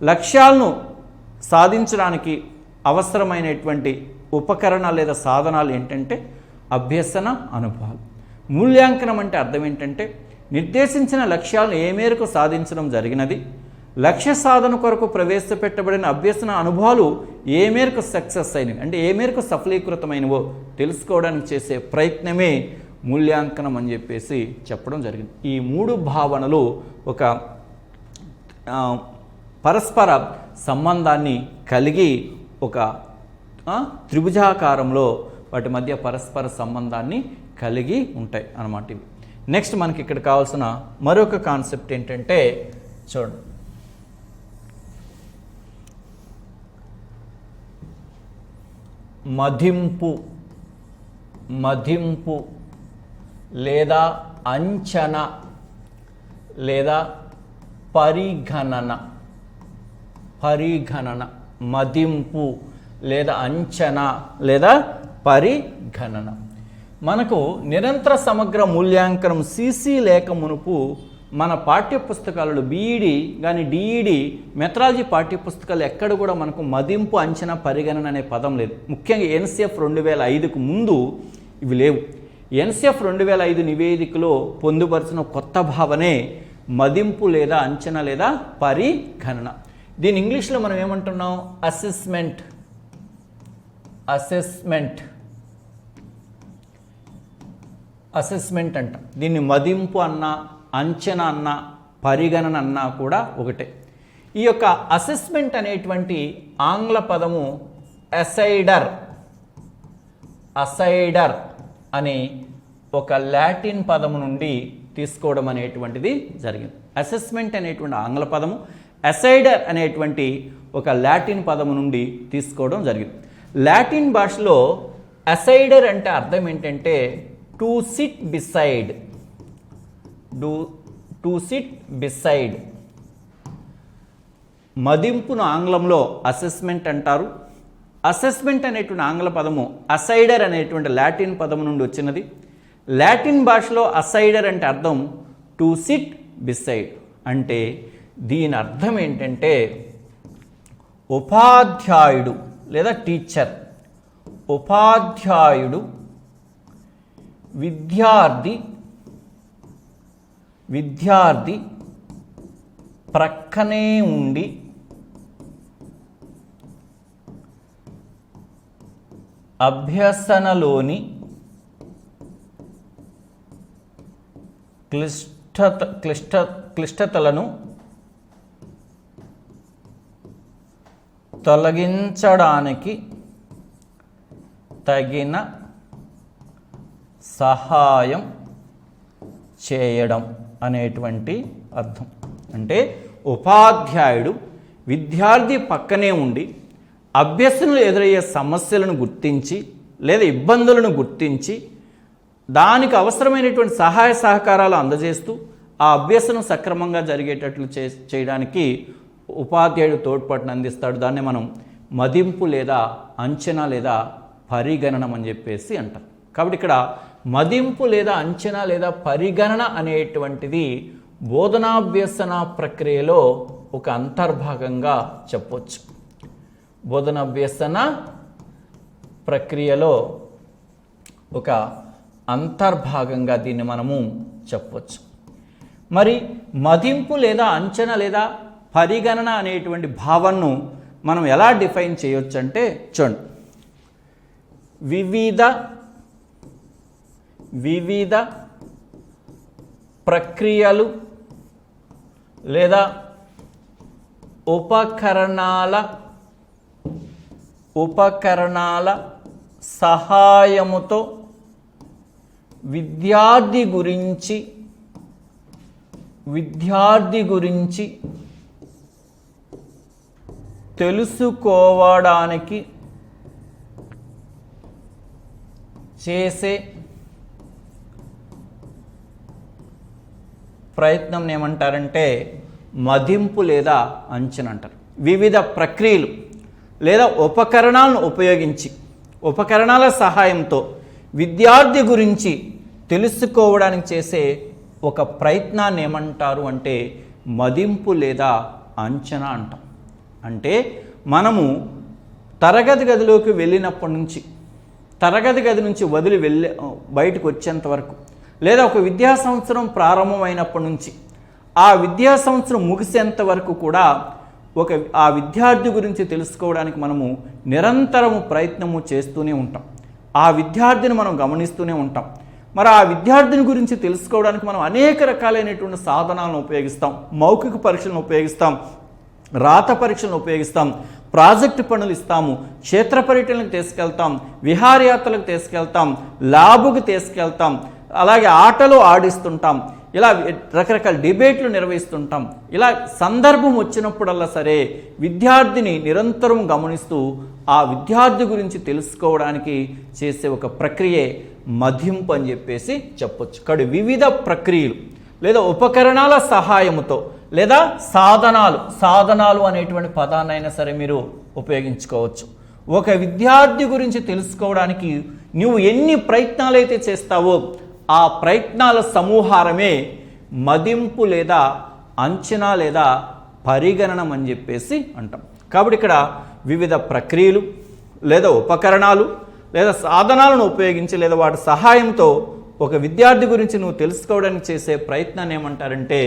లక్ష్యాలను సాధించడానికి అవసరమైనటువంటి ఉపకరణాలు లేదా సాధనాలు ఏంటంటే అభ్యసన అనుభవాలు. మూల్యాంకనం అంటే అర్థం ఏంటంటే నిర్దేశించిన లక్ష్యాలను ఏ మేరకు సాధించడం జరిగినది, లక్ష్య సాధన కొరకు ప్రవేశపెట్టబడిన అభ్యసన అనుభవాలు ఏ మేరకు సక్సెస్ అయినవి, అంటే ఏ మేరకు సఫలీకృతమైనవో తెలుసుకోవడానికి చేసే ప్రయత్నమే మూల్యాంకనం అని చెప్పేసి చెప్పడం జరిగింది. ఈ 3 భావనలు ఒక పరస్పర సంబంధాన్ని కలిగి ఒక త్రిభుజాకారంలో వాటి మధ్య పరస్పర సంబంధాన్ని కలిగి ఉంటాయి అన్నమాట. ఇవి నెక్స్ట్ మనకి ఇక్కడ కావాల్సిన మరొక కాన్సెప్ట్ ఏంటంటే చూడండి, మదింపు లేదా అంచనా లేదా పరిగణన. మదింపు లేదా అంచనా లేదా పరిగణన. మనకు నిరంతర సమగ్ర మూల్యాంకనం CC లేక మునుపు మన పాఠ్యపుస్తకాలలో BED కానీ DED మెథడాలజీ పాఠ్యపుస్తకాలు ఎక్కడ కూడా మనకు మదింపు, అంచనా, పరిగణన అనే పదం లేదు. ముఖ్యంగా NCF 2005కు ముందు ఇవి లేవు. NCF 2005 నివేదికలో పొందుపరిచిన కొత్త భావనే మదింపు లేదా అంచనా లేదా పరిగణన. దీని ఇంగ్లీష్లో మనం ఏమంటున్నాం, అసెస్మెంట్ అంట. దీన్ని మదింపు అన్నా, అంచనా అన్నా, పరిగణన అన్నా కూడా ఒకటే. ఈ యొక్క అసెస్మెంట్ అనేటువంటి ఆంగ్ల పదము అసైడర్ అనే ఒక లాటిన్ పదము నుండి తీసుకోవడం అనేటువంటిది జరిగింది. అసెస్మెంట్ అనేటువంటి ఆంగ్ల పదము అసైడర్ అనేటువంటి ఒక లాటిన్ పదము నుండి తీసుకోవడం జరిగింది. లాటిన్ భాషలో అసైడర్ అంటే అర్థం ఏంటంటే to sit beside, to sit beside. మదింపును ఆంగ్లంలో అసెస్మెంట్ అంటారు. అసెస్మెంట్ అనేటువంటి ఆంగ్ల పదము అసైడర్ అనేటువంటి లాటిన్ పదము నుండి వచ్చినది. లాటిన్ భాషలో అసైడర్ అంటే అర్థం టు సిట్ బిసైడ్. అంటే దీని అర్థం ఏంటంటే ఉపాధ్యాయుడు లేదా టీచర్, ఉపాధ్యాయుడు విద్యార్థి ప్రక్కనే ఉండి అభ్యసనలోని క్లిష్టతలను తొలగించడానికి తగిన సహాయం చేయడం అనేటువంటి అర్థం. అంటే ఉపాధ్యాయుడు విద్యార్థి పక్కనే ఉండి అభ్యసనలు ఎదురయ్యే సమస్యలను గుర్తించి లేదా ఇబ్బందులను గుర్తించి దానికి అవసరమైనటువంటి సహాయ సహకారాలు అందజేస్తూ ఆ అభ్యసనం సక్రమంగా జరిగేటట్లు చేయడానికి ఉపాధ్యాయుడు తోడ్పాటును అందిస్తాడు. దాన్ని మనం మదింపు లేదా అంచనా లేదా పరిగణనం అని చెప్పేసి అంటారు. కాబట్టి ఇక్కడ మదింపు లేదా అంచనా లేదా పరిగణన అనేటువంటిది బోధనాభ్యసన ప్రక్రియలో ఒక అంతర్భాగంగా చెప్పవచ్చు. బోధనాభ్యసన ప్రక్రియలో ఒక అంతర్భాగంగా దీన్ని మనము చెప్పవచ్చు. మరి మదింపు లేదా అంచనా లేదా పరిగణన అనేటువంటి భావనను మనం ఎలా డిఫైన్ చేయొచ్చు అంటే చూడండి, వివిధ ప్రక్రియలు లేదా ఉపకరణాల సహాయముతో విద్యార్థి గురించి తెలుసుకోవడానికి చేసే ప్రయత్నం ఏమంటారంటే మదింపు లేదా అంచనా అంటారు. వివిధ ప్రక్రియలు లేదా ఉపకరణాలను ఉపయోగించి ఉపకరణాల సహాయంతో విద్యార్థి గురించి తెలుసుకోవడానికి చేసే ఒక ప్రయత్నాన్ని ఏమంటారు అంటే మదింపు లేదా అంచనా అంటాం. అంటే మనము తరగతి గదిలోకి వెళ్ళినప్పటి నుంచి తరగతి గది నుంచి వదిలి బయటకు వచ్చేంత వరకు లేదా ఒక విద్యా సంవత్సరం ప్రారంభమైనప్పటి నుంచి ఆ విద్యా సంవత్సరం ముగిసేంత వరకు కూడా ఆ విద్యార్థి గురించి తెలుసుకోవడానికి మనము నిరంతరము ప్రయత్నము చేస్తూనే ఉంటాం. ఆ విద్యార్థిని మనం గమనిస్తూనే ఉంటాం. మరి ఆ విద్యార్థిని గురించి తెలుసుకోవడానికి మనం అనేక రకాలైనటువంటి సాధనాలను ఉపయోగిస్తాం. మౌఖిక పరీక్షలను ఉపయోగిస్తాం, రాత పరీక్షలను ఉపయోగిస్తాం, ప్రాజెక్టు పనులు ఇస్తాము, క్షేత్ర పర్యటనలకు తీసుకెళ్తాం, విహారయాత్రలకు తీసుకెళ్తాం, ల్యాబ్కు తీసుకెళ్తాం, అలాగే ఆటలు ఆడిస్తుంటాం, ఇలా రకరకాల డిబేట్లు నిర్వహిస్తుంటాం. ఇలా సందర్భం వచ్చినప్పుడల్లా సరే విద్యార్థిని నిరంతరం గమనిస్తూ ఆ విద్యార్థి గురించి తెలుసుకోవడానికి చేసే ఒక ప్రక్రియే మదింపు అని చెప్పేసి చెప్పొచ్చు. కాబట్టి వివిధ ప్రక్రియలు లేదా ఉపకరణాల సహాయముతో లేదా సాధనాలు అనేటువంటి పదాన్నైనా సరే మీరు ఉపయోగించుకోవచ్చు. ఒక విద్యార్థి గురించి తెలుసుకోవడానికి నువ్వు ఎన్ని ప్రయత్నాలు అయితే చేస్తావో ఆ ప్రయత్నాల సమూహారమే మదింపు లేదా అంచనా లేదా పరిగణనం అని చెప్పేసి అంటాం. కాబట్టి ఇక్కడ వివిధ ప్రక్రియలు లేదా ఉపకరణాలు లేదా సాధనాలను ఉపయోగించి లేదా వాటి సహాయంతో ఒక విద్యార్థి గురించి నువ్వు తెలుసుకోవడానికి చేసే ప్రయత్నాన్ని ఏమంటారంటే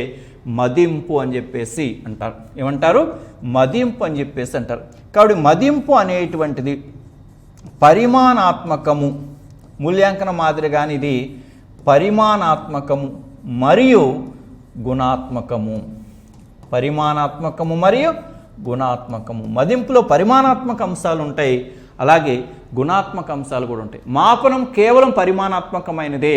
మదింపు అని చెప్పేసి అంటారు. ఏమంటారు? మదింపు అని చెప్పేసి అంటారు. కాబట్టి మదింపు అనేటువంటిది పరిమాణాత్మకము, మూల్యాంకన మాదిరిగాని ఇది పరిమాణాత్మకము మరియు గుణాత్మకము. పరిమాణాత్మకము మరియు గుణాత్మకము. మదింపులో పరిమాణాత్మక అంశాలు ఉంటాయి, అలాగే గుణాత్మక అంశాలు కూడా ఉంటాయి. మాపనం కేవలం పరిమాణాత్మకమైనదే,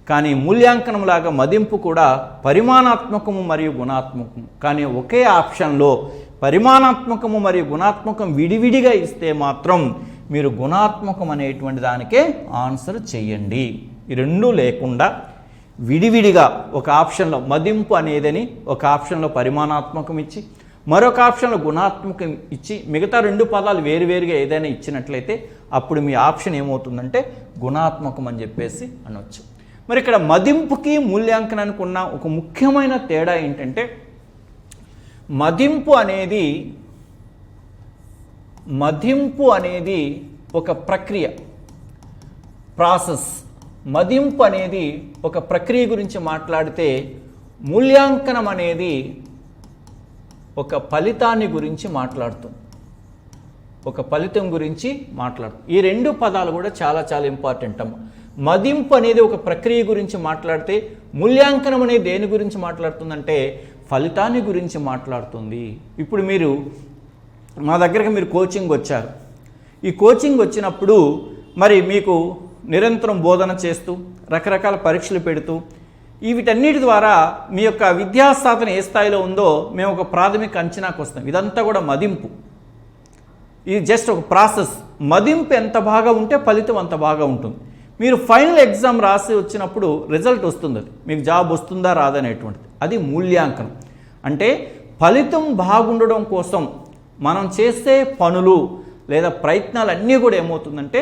కానీ మూల్యాంకనం లాగా మదింపు కూడా పరిమాణాత్మకము మరియు గుణాత్మకము. కానీ ఒకే ఆప్షన్లో పరిమాణాత్మకము మరియు గుణాత్మకం విడివిడిగా ఇస్తే మాత్రం మీరు గుణాత్మకం అనేటువంటి దానికే ఆన్సర్ చేయండి. ఈ రెండూ లేకుండా విడివిడిగా ఒక ఆప్షన్లో మదింపు అనేదని ఒక ఆప్షన్లో పరిమాణాత్మకం ఇచ్చి మరొక ఆప్షన్లో గుణాత్మకం ఇచ్చి మిగతా రెండు పదాలు వేరువేరుగా ఏదైనా ఇచ్చినట్లయితే అప్పుడు మీ ఆప్షన్ ఏమవుతుందంటే గుణాత్మకం అని చెప్పేసి అనవచ్చు. మరి ఇక్కడ మదింపుకి మూల్యాంకనానికి ఉన్న ఒక ముఖ్యమైన తేడా ఏంటంటే మదింపు అనేది ఒక ప్రక్రియ, ప్రాసెస్. మదింపు అనేది ఒక ప్రక్రియ గురించి మాట్లాడితే మూల్యాంకనం అనేది ఒక ఫలితాన్ని గురించి మాట్లాడుతుంది, ఒక ఫలితం గురించి మాట్లాడుతుంది. ఈ రెండు పదాలు కూడా చాలా చాలా ఇంపార్టెంట్ అమ్మ. మదింపు అనేది ఒక ప్రక్రియ గురించి మాట్లాడితే మూల్యాంకనం అనేది దేని గురించి మాట్లాడుతుందంటే ఫలితాన్ని గురించి మాట్లాడుతుంది. ఇప్పుడు మీరు మా దగ్గరికి మీరు కోచింగ్ వచ్చారు. ఈ కోచింగ్ వచ్చినప్పుడు మరి మీకు నిరంతరం బోధన చేస్తూ రకరకాల పరీక్షలు పెడుతూ వీటన్నిటి ద్వారా మీ యొక్క విద్యా సాధన ఏ స్థాయిలో ఉందో మేము ఒక ప్రాథమిక అంచనాకు వస్తాం. ఇదంతా కూడా మదింపు. ఇది జస్ట్ ఒక ప్రాసెస్. మదింపు ఎంత బాగా ఉంటే ఫలితం అంత బాగా ఉంటుంది. మీరు ఫైనల్ ఎగ్జామ్ రాసి వచ్చినప్పుడు రిజల్ట్ వస్తుంది, అది మీకు జాబ్ వస్తుందా రాదనేటువంటిది. అది మూల్యాంకనం. అంటే ఫలితం బాగుండడం కోసం మనం చేసే పనులు లేదా ప్రయత్నాలు అన్నీ కూడా ఏమవుతుందంటే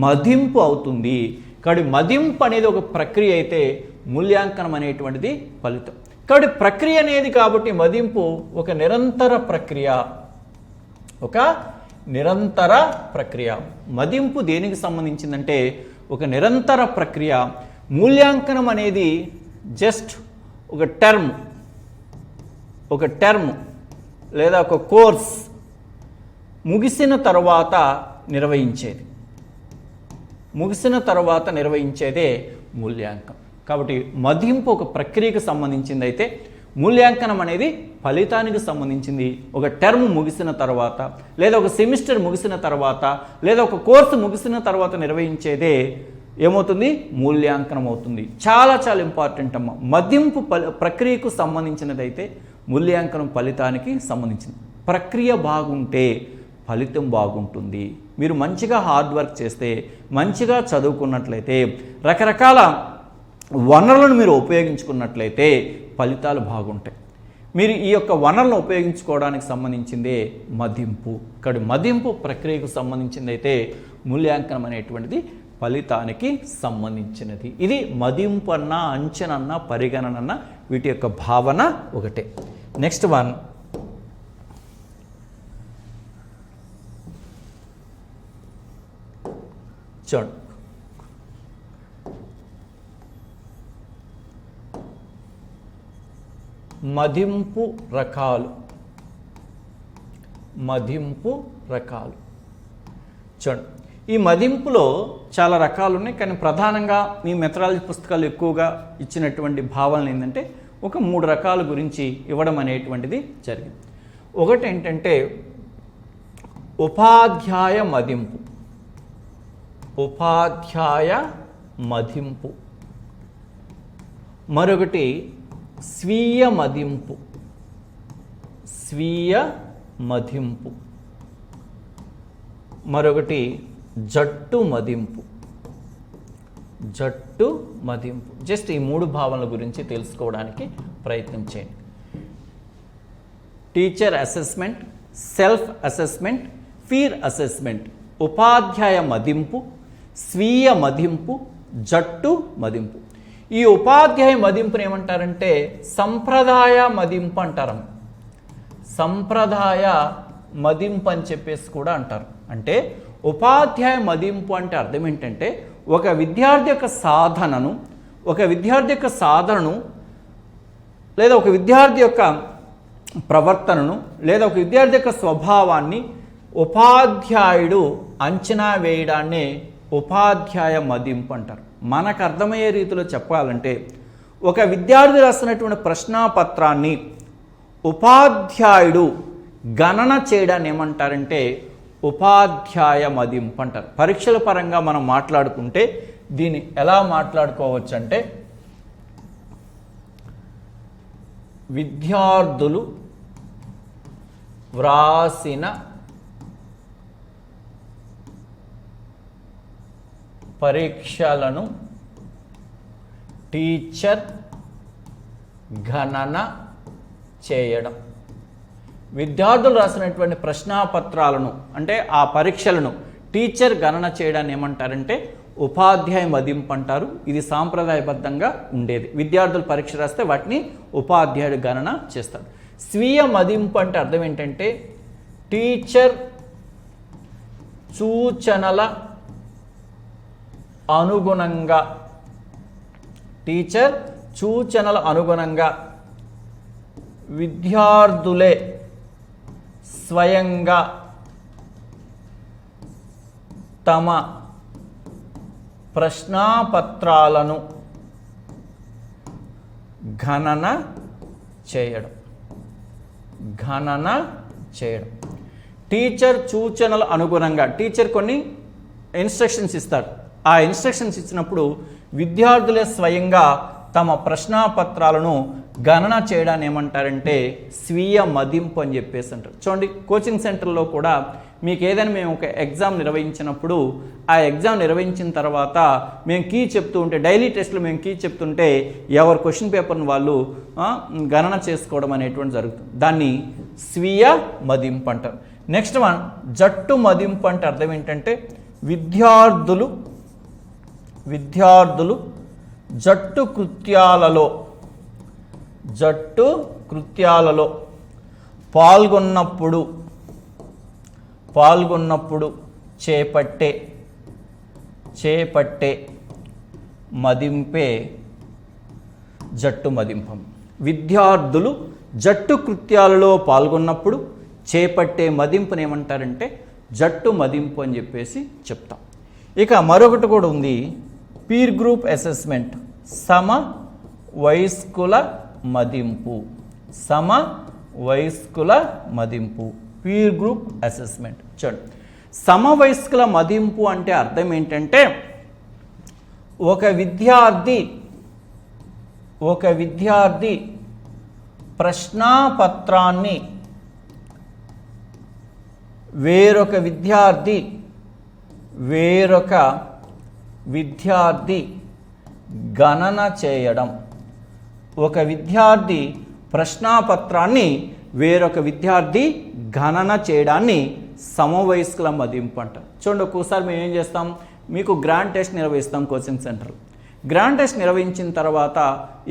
మదింపు అవుతుంది. కాబట్టి మదింపు అనేది ఒక ప్రక్రియ అయితే మూల్యాంకనం అనేటువంటిది ఫలితం. కాబట్టి ప్రక్రియ అనేది కాబట్టి మదింపు ఒక నిరంతర ప్రక్రియ, ఒక నిరంతర ప్రక్రియ. మదింపు దేనికి సంబంధించిందంటే ఒక నిరంతర ప్రక్రియ. మూల్యాంకనం అనేది జస్ట్ ఒక టర్మ్ లేదా ఒక కోర్స్ ముగిసిన తర్వాత నిర్వహించేదే మూల్యాంకనం. కాబట్టి మదింపు ఒక ప్రక్రియకు సంబంధించింది అయితే మూల్యాంకనం అనేది ఫలితానికి సంబంధించింది. ఒక టర్మ్ ముగిసిన తర్వాత లేదా ఒక సెమిస్టర్ ముగిసిన తర్వాత లేదా ఒక కోర్సు ముగిసిన తర్వాత నిర్వహించేదే ఏమవుతుంది? మూల్యాంకనం అవుతుంది. చాలా చాలా ఇంపార్టెంట్ అమ్మ. మదింపు ప్రక్రియకు సంబంధించినదైతే మూల్యాంకనం ఫలితానికి సంబంధించింది. ప్రక్రియ బాగుంటే ఫలితం బాగుంటుంది. మీరు మంచిగా హార్డ్ వర్క్ చేస్తే, మంచిగా చదువుకున్నట్లయితే, రకరకాల వనరులను మీరు ఉపయోగించుకున్నట్లయితే ఫలితాలు బాగుంటాయి. మీరు ఈ యొక్క వనరులను ఉపయోగించుకోవడానికి సంబంధించిందే మదింపు. ఇక్కడ మదింపు ప్రక్రియకు సంబంధించింది అయితే మూల్యాంకనం అనేటువంటిది ఫలితానికి సంబంధించినది. ఇది మదింపు అన్న, అంచనన్న, పరిగణన అన్న వీటి యొక్క భావన ఒకటే. నెక్స్ట్ వన్, చూడండి. మదింపు రకాలు. చూడండి, ఈ మదింపులో చాలా రకాలు ఉన్నాయి. కానీ ప్రధానంగా మీ మెథడాలజీ పుస్తకాలు ఎక్కువగా ఇచ్చినటువంటి భావనలు ఏంటంటే ఒక 3 రకాల గురించి ఇవ్వడం అనేటువంటిది జరిగింది. ఒకటి ఏంటంటే ఉపాధ్యాయ మదింపు, మరొకటి స్వీయ మదింపు, మరొకటి జట్టు మదింపు. జస్ట్ ఈ 3 భావనల గురించి తెలుసుకోవడానికి ప్రయత్నం చేయండి. Teacher assessment, self assessment, peer assessment, ఉపాధ్యాయ మదింపు, స్వీయ మదింపు, జట్టు మదింపు. ఈ ఉపాధ్యాయ మదింపుని ఏమంటారంటే సంప్రదాయ మదింపు అంటారు. సంప్రదాయ మదింపు అని చెప్పేసి కూడా అంటారు. అంటే ఉపాధ్యాయ మదింపు అంటే అర్థం ఏంటంటే ఒక విద్యార్థి యొక్క సాధనను లేదా ఒక విద్యార్థి యొక్క ప్రవర్తనను లేదా ఒక విద్యార్థి యొక్క స్వభావాన్ని ఉపాధ్యాయుడు అంచనా వేయడాన్నే ఉపాధ్యాయ మదింపు అంటారు. మనకు అర్థమయ్యే రీతిలో చెప్పాలంటే ఒక విద్యార్థి రాసినటువంటి ప్రశ్నాపత్రాన్ని ఉపాధ్యాయుడు గణన చేయడాన్ని ఏమంటారంటే ఉపాధ్యాయ మదింపు అంటారు. పరీక్షల పరంగా మనం మాట్లాడుకుంటే దీన్ని ఎలా మాట్లాడుకోవచ్చు అంటే విద్యార్థులు వ్రాసిన పరీక్షలను టీచర్ గణన చేయడం. విద్యార్థులు రాసినటువంటి ప్రశ్నాపత్రాలను అంటే ఆ పరీక్షలను టీచర్ గణన చేయడాన్ని ఏమంటారంటే ఉపాధ్యాయ మదింపు అంటారు. ఇది సాంప్రదాయబద్ధంగా ఉండేది. విద్యార్థులు పరీక్ష రాస్తే వాటిని ఉపాధ్యాయుడు గణన చేస్తాడు. స్వీయ మదింపు అంటే అర్థం ఏంటంటే టీచర్ సూచనల అనుగుణంగా విద్యార్థులే స్వయంగా తమ ప్రశ్నాపత్రాలను గణన చేయడం. టీచర్ సూచనల అనుగుణంగా టీచర్ కొన్ని ఇన్స్ట్రక్షన్స్ ఇస్తాడు. ఆ ఇన్స్ట్రక్షన్స్ ఇచ్చినప్పుడు విద్యార్థులే స్వయంగా తమ ప్రశ్నాపత్రాలను గణన చేయడాన్ని ఏమంటారంటే స్వీయ మదింపు అని చెప్పేసి అంటారు. చూడండి, కోచింగ్ సెంటర్లో కూడా మీకు ఏదైనా మేము ఒక ఎగ్జామ్ నిర్వహించినప్పుడు ఆ ఎగ్జామ్ నిర్వహించిన తర్వాత మేము కీ చెప్తూ ఉంటే డైలీ టెస్ట్లో మేము కీ చెప్తుంటే ఎవరి క్వశ్చన్ పేపర్ని వాళ్ళు గణన చేసుకోవడం అనేటువంటి జరుగుతుంది. దాన్ని స్వీయ మదింపు అంటారు. నెక్స్ట్ వన్ జట్టు మదింపు అంటే అర్థం ఏంటంటే విద్యార్థులు జట్టు కృత్యాలలో పాల్గొన్నప్పుడు చేపట్టే మదింపే జట్టు మదింపం. విద్యార్థులు జట్టు కృత్యాలలో పాల్గొన్నప్పుడు చేపట్టే మదింపుని ఏమంటారంటే జట్టు మదింపు అని చెప్పేసి చెప్తాం. ఇక మరొకటి కూడా ఉంది, పీర్ గ్రూప్ అసెస్మెంట్, సమవయస్కుల మదింపు, పీర్ గ్రూప్ అసెస్మెంట్. చూడండి, సమవయస్కుల మదింపు అంటే అర్థం ఏంటంటే ఒక విద్యార్థి ప్రశ్నాపత్రాన్ని వేరొక విద్యార్థి గణన చేయడం. ఒక విద్యార్థి ప్రశ్నాపత్రాన్ని వేరొక విద్యార్థి గణన చేయడాన్ని సమవయస్కుల మదింపు అంటారు. చూడండి, ఒక్కోసారి మేము ఏం చేస్తాం, మీకు గ్రాండ్ టెస్ట్ నిర్వహిస్తాం కోచింగ్ సెంటర్. గ్రాండ్ టెస్ట్ నిర్వహించిన తర్వాత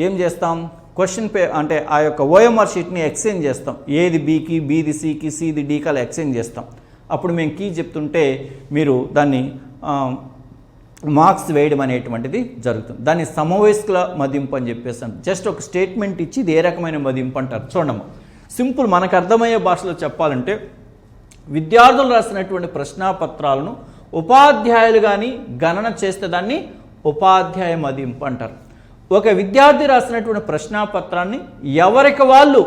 ఏం చేస్తాం, క్వశ్చన్ అంటే ఆ యొక్క ఓఎంఆర్ షీట్ని ఎక్స్చేంజ్ చేస్తాం. ఏది బీకి, బీది సికి, సిది డీకి అలా ఎక్స్చేంజ్ చేస్తాం. అప్పుడు మేము కీ చెప్తుంటే మీరు దాన్ని మార్క్స్ వేయడం అనేటువంటిది జరుగుతుంది. దాన్ని సమవయస్కుల మదింపు అని చెప్పేసాను. జస్ట్ ఒక స్టేట్మెంట్ ఇచ్చి ఇది ఏ రకమైన మదింపు అంటారు. చూడమ్మా, సింపుల్ మనకు అర్థమయ్యే భాషలో చెప్పాలంటే విద్యార్థులు రాసినటువంటి ప్రశ్నాపత్రాలను ఉపాధ్యాయులు కానీ గణన చేస్తే దాన్ని ఉపాధ్యాయ మదింపు అంటారు. ఒక విద్యార్థి రాసినటువంటి ప్రశ్నాపత్రాన్ని ఎవరికి వాళ్ళు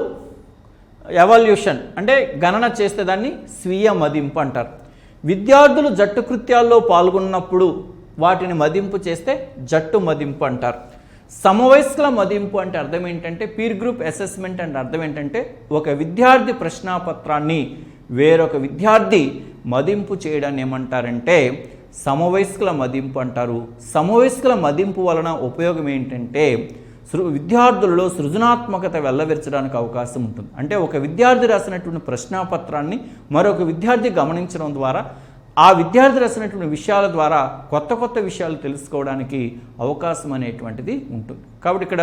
ఎవాల్యూషన్ అంటే గణన చేస్తే దాన్ని స్వీయ మదింపు అంటారు. విద్యార్థులు జట్టు కృత్యాల్లో పాల్గొన్నప్పుడు వాటిని మదింపు చేస్తే జట్టు మదింపు అంటారు. సమవయస్కుల మదింపు అంటే అర్థం ఏంటంటే పీర్ గ్రూప్ అసెస్మెంట్ అంటే అర్థం ఏంటంటే ఒక విద్యార్థి ప్రశ్నాపత్రాన్ని వేరొక విద్యార్థి మదింపు చేయడాన్ని ఏమంటారంటే సమవయస్కుల మదింపు అంటారు. సమవయస్కుల మదింపు వలన ఉపయోగం ఏంటంటే విద్యార్థులలో సృజనాత్మకత వెళ్ళవిర్చడానికి అవకాశం ఉంటుంది. అంటే ఒక విద్యార్థి రాసినటువంటి ప్రశ్నాపత్రాన్ని మరొక విద్యార్థి గమనించడం ద్వారా ఆ విద్యార్థి రాసినటువంటి విషయాల ద్వారా కొత్త కొత్త విషయాలు తెలుసుకోవడానికి అవకాశం అనేటువంటిది ఉంటుంది. కాబట్టి ఇక్కడ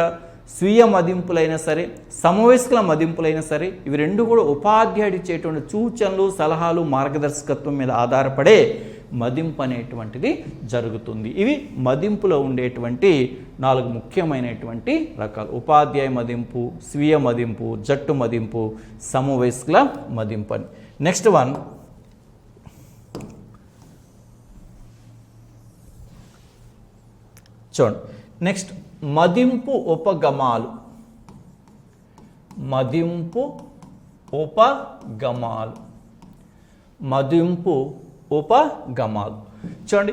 స్వీయ మదింపులైనా సరే సమవయస్కుల మదింపులైనా సరే ఇవి రెండు కూడా ఉపాధ్యాయుడు ఇచ్చేటువంటి సూచనలు, సలహాలు, మార్గదర్శకత్వం మీద ఆధారపడే మదింపు అనేటువంటిది జరుగుతుంది. ఇవి మదింపులో ఉండేటువంటి 4 ముఖ్యమైనటువంటి రకాలు: ఉపాధ్యాయ మదింపు, స్వీయ మదింపు, జట్టు మదింపు, సమవయస్కుల మదింపు అని. నెక్స్ట్ వన్ చూడండి. నెక్స్ట్ మదింపు ఉపగమాలు. మదింపు ఉపగమాలు చూడండి.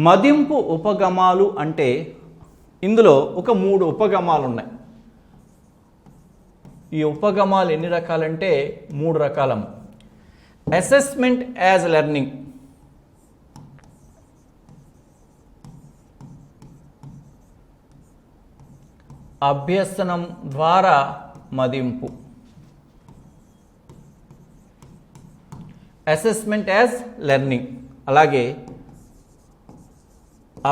మదింపు ఉపగమాలు అంటే ఇందులో ఒక 3 ఉపగమాలు ఉన్నాయి. ఈ ఉపగమాలు ఎన్ని రకాలంటే 3 రకాలము. అసెస్మెంట్ యాజ్ లెర్నింగ్, అభ్యసనం ద్వారా మదింపు. Assessment as learning. అలాగే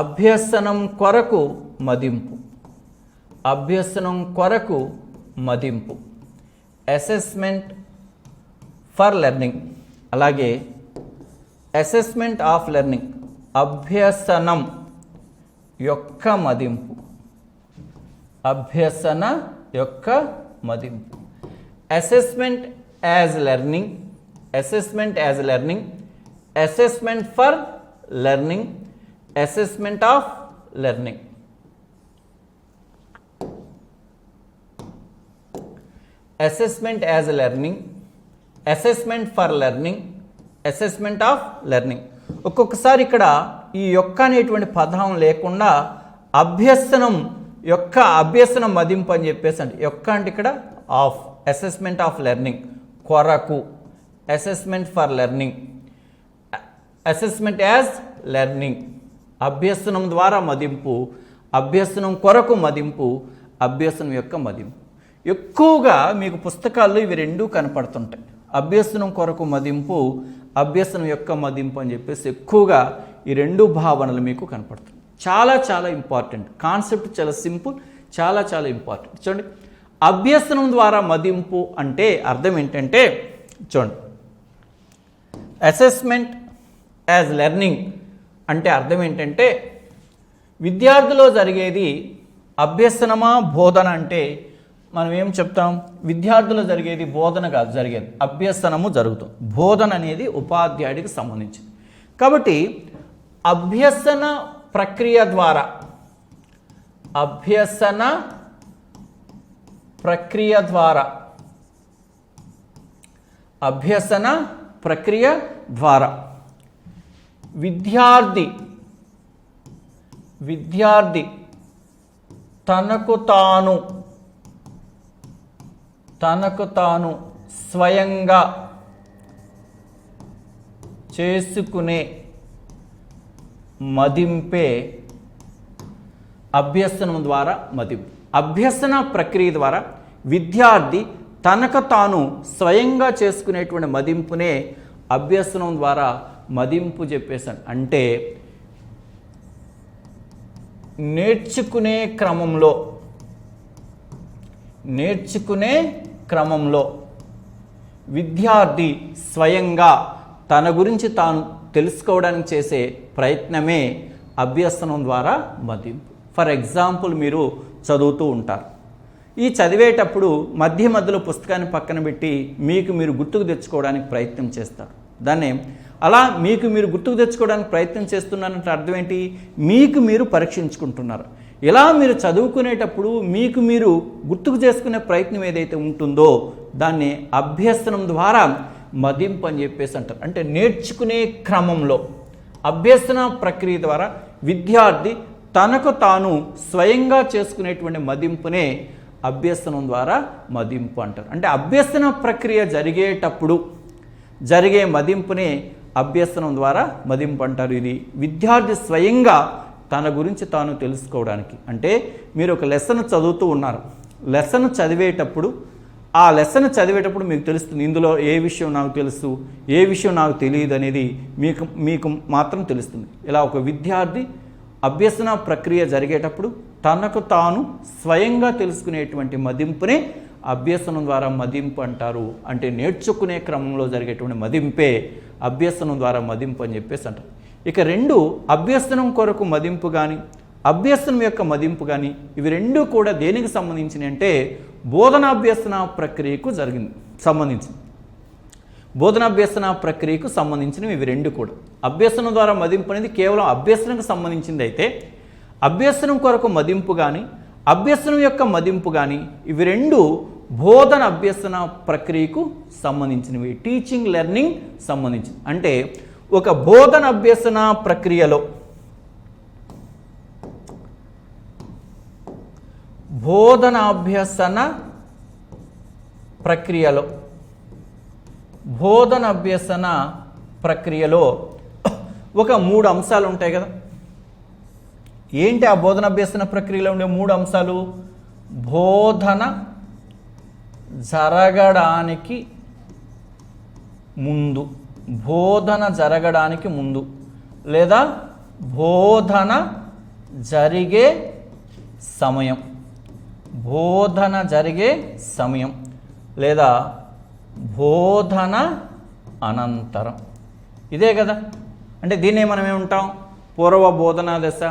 అభ్యసనం కొరకు మదింపు, అభ్యసనం కొరకు మదింపు. Assessment for learning. అలాగే అసెస్మెంట్ ఆఫ్ లెర్నింగ్, అభ్యసనం యొక్క మదింపు, అభ్యసన యొక్క మదింపు. Assessment as learning, assessment as learning, assessment for learning, assessment of learning. Assessment as learning, assessment for learning, assessment of learning. ఒక్కొక్కసారి ఇక్కడ ఈ యొక్క అనేటువంటి పదం లేకుండా అభ్యసనం యొక్క అభ్యసనం మదింపు అని చెప్పేసి అంటే యొక్క అంటే ఇక్కడ ఆఫ్, అసెస్మెంట్ ఆఫ్ లెర్నింగ్ కొరకు, assessment for learning, assessment as learning, అభ్యసనం ద్వారా మదింపు, అభ్యసనం కొరకు మదింపు, అభ్యసనం యొక్క మదింపు. ఎక్కువగా మీకు పుస్తకాల్లో ఇవి రెండూ కనపడుతుంటాయి. అభ్యసనం కొరకు మదింపు, అభ్యసనం యొక్క మదింపు అని చెప్పేసి ఎక్కువగా ఈ రెండు భావనలు మీకు కనపడుతుంది. చాలా చాలా ఇంపార్టెంట్ కాన్సెప్ట్, చాలా సింపుల్, చాలా చాలా ఇంపార్టెంట్. చూడండి, అభ్యసనం ద్వారా మదింపు అంటే అర్థం ఏంటంటే, చూడండి, అసెస్మెంట్ యాజ్ లెర్నింగ్ అంటే అర్థం ఏంటంటే విద్యార్థిలో జరిగేది అభ్యసనమా బోధన అంటే మనం ఏం చెప్తాం? విద్యార్థులు జరిగేది బోధన కాదు, జరిగేది అభ్యసనము జరుగుతుంది. బోధన అనేది ఉపాధ్యాయుడికి సంబంధించింది. కాబట్టి అభ్యసన ప్రక్రియ ద్వారా, అభ్యసన ప్రక్రియ ద్వారా, అభ్యసన ప్రక్రియ ద్వారా విద్యార్థి తనకు తాను స్వయంగా చేసుకునే మదింపే అభ్యసనం ద్వారా మదింపు. అభ్యసన ప్రక్రియ ద్వారా విద్యార్థి తనకు తాను స్వయంగా చేసుకునేటువంటి మదింపునే అభ్యసనం ద్వారా మదింపు చెప్పేశాను. అంటే నేర్చుకునే క్రమంలో విద్యార్థి స్వయంగా తన గురించి తాను తెలుసుకోవడానికి చేసే ప్రయత్నమే అభ్యసనం ద్వారా మదింపు. ఫర్ ఎగ్జాంపుల్, మీరు చదువుతూ ఉంటారు. ఈ చదివేటప్పుడు మధ్యలో పుస్తకాన్ని పక్కన పెట్టి మీరు గుర్తుకు తెచ్చుకోవడానికి ప్రయత్నం చేస్తారు. దాన్నే అలా మీరు గుర్తుకు తెచ్చుకోవడానికి ప్రయత్నం చేస్తున్నారంటే అర్థం ఏంటి? మీరు పరీక్షించుకుంటున్నారు. ఇలా మీరు చదువుకునేటప్పుడు మీరు గుర్తుకు చేసుకునే ప్రయత్నం ఏదైతే ఉంటుందో దాన్ని అభ్యసనం ద్వారా మదింపు అని చెప్పేసి అంటారు. అంటే నేర్చుకునే క్రమంలో అభ్యసన ప్రక్రియ ద్వారా విద్యార్థి తనకు తాను స్వయంగా చేసుకునేటువంటి మదింపునే అభ్యసనం ద్వారా మదింపు అంటారు. అంటే అభ్యసన ప్రక్రియ జరిగేటప్పుడు జరిగే మదింపునే అభ్యసనం ద్వారా మదింపు అంటారు. ఇది విద్యార్థి స్వయంగా తన గురించి తాను తెలుసుకోవడానికి. అంటే మీరు ఒక లెసన్ చదువుతూ ఉన్నారు. లెసన్ చదివేటప్పుడు మీకు తెలుస్తుంది, ఇందులో ఏ విషయం నాకు తెలుసు, ఏ విషయం నాకు తెలియదు అనేది మీకు మాత్రం తెలుస్తుంది. ఇలా ఒక విద్యార్థి అభ్యసన ప్రక్రియ జరిగేటప్పుడు తనకు తాను స్వయంగా తెలుసుకునేటువంటి మదింపునే అభ్యసనం ద్వారా మదింపు అంటారు. అంటే నేర్చుకునే క్రమంలో జరిగేటువంటి మదింపే అభ్యసనం ద్వారా మదింపు అని చెప్పేసి అంటారు. ఇక రెండు, అభ్యసనం కొరకు మదింపు కానీ అభ్యసనం యొక్క మదింపు కానీ, ఇవి రెండూ కూడా దేనికి సంబంధించినవి అంటే బోధనాభ్యసన ప్రక్రియకు సంబంధించింది. బోధనాభ్యసన ప్రక్రియకు సంబంధించినవి ఇవి రెండు కూడా. అభ్యసనం ద్వారా మదింపు అనేది కేవలం అభ్యసనకు సంబంధించింది అయితే, అభ్యసనం కొరకు మదింపు కానీ అభ్యసనం యొక్క మదింపు కానీ ఇవి రెండు బోధన అభ్యసన ప్రక్రియకు సంబంధించినవి, టీచింగ్ లెర్నింగ్ సంబంధించింది. అంటే ఒక బోధన అభ్యసన ప్రక్రియలో ప్రక్రియలో బోధన అభ్యసన ప్రక్రియలో ఒక 3 అంశాలు ఉంటాయి కదా. ఏంటి ఆ బోధన అభ్యసన ప్రక్రియలో ఉండే 3 అంశాలు? బోధన జరగడానికి ముందు, బోధన జరగడానికి ముందు, లేదా బోధన జరిగే సమయం, బోధన జరిగే సమయం, లేదా బోధన అనంతరం. ఇదే కదా. అంటే దీన్నే మనం ఏమంటాం? పూర్వ బోధనా దశ,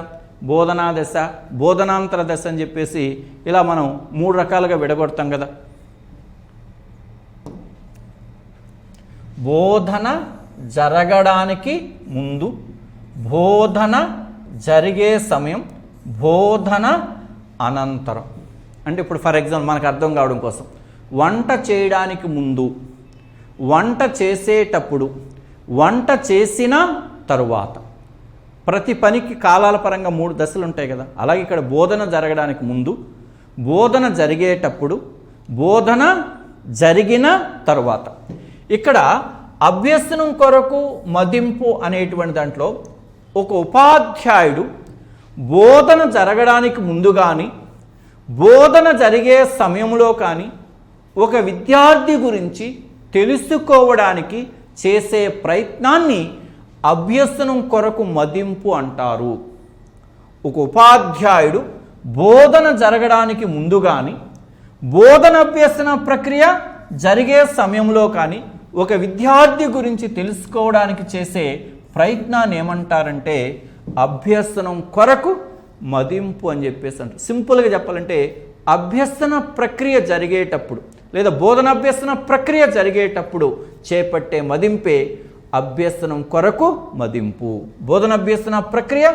బోధనా దశ, బోధనాంతర దశ అని చెప్పేసి ఇలా మనం 3 రకాలుగా విడగొడతాం కదా. బోధన జరగడానికి ముందు, బోధన జరిగే సమయం, బోధన అనంతరం. అంటే ఇప్పుడు ఫర్ ఎగ్జాంపుల్ మనకు అర్థం కావడం కోసం, వంట చేయడానికి ముందు, వంట చేసేటప్పుడు, వంట చేసిన తరువాత. ప్రతి పనికి కాలాల పరంగా 3 దశలు ఉంటాయి కదా. అలాగే ఇక్కడ బోధన జరగడానికి ముందు, బోధన జరిగేటప్పుడు, బోధన జరిగిన తరువాత. ఇక్కడ అభ్యసనం కొరకు మదింపు అనేటువంటి దాంట్లో ఒక ఉపాధ్యాయుడు బోధన జరగడానికి ముందు కానీ, బోధన జరిగే సమయంలో కానీ ఒక విద్యార్థి గురించి తెలుసుకోవడానికి చేసే ప్రయత్నాన్ని అభ్యసనం కొరకు మదింపు అంటారు. ఒక ఉపాధ్యాయుడు బోధన జరగడానికి ముందు కానీ, బోధన అభ్యసన ప్రక్రియ జరిగే సమయంలో కానీ ఒక విద్యార్థి గురించి తెలుసుకోవడానికి చేసే ప్రయత్నాన్ని ఏమంటారంటే అభ్యసనం కొరకు మదింపు అని చెప్పేసి అంటారు. సింపుల్గా చెప్పాలంటే అభ్యసన ప్రక్రియ జరిగేటప్పుడు లేదా బోధనాభ్యసన ప్రక్రియ జరిగేటప్పుడు చేపట్టే మదింపే అభ్యసనం కొరకు మదింపు. బోధనాభ్యసన ప్రక్రియ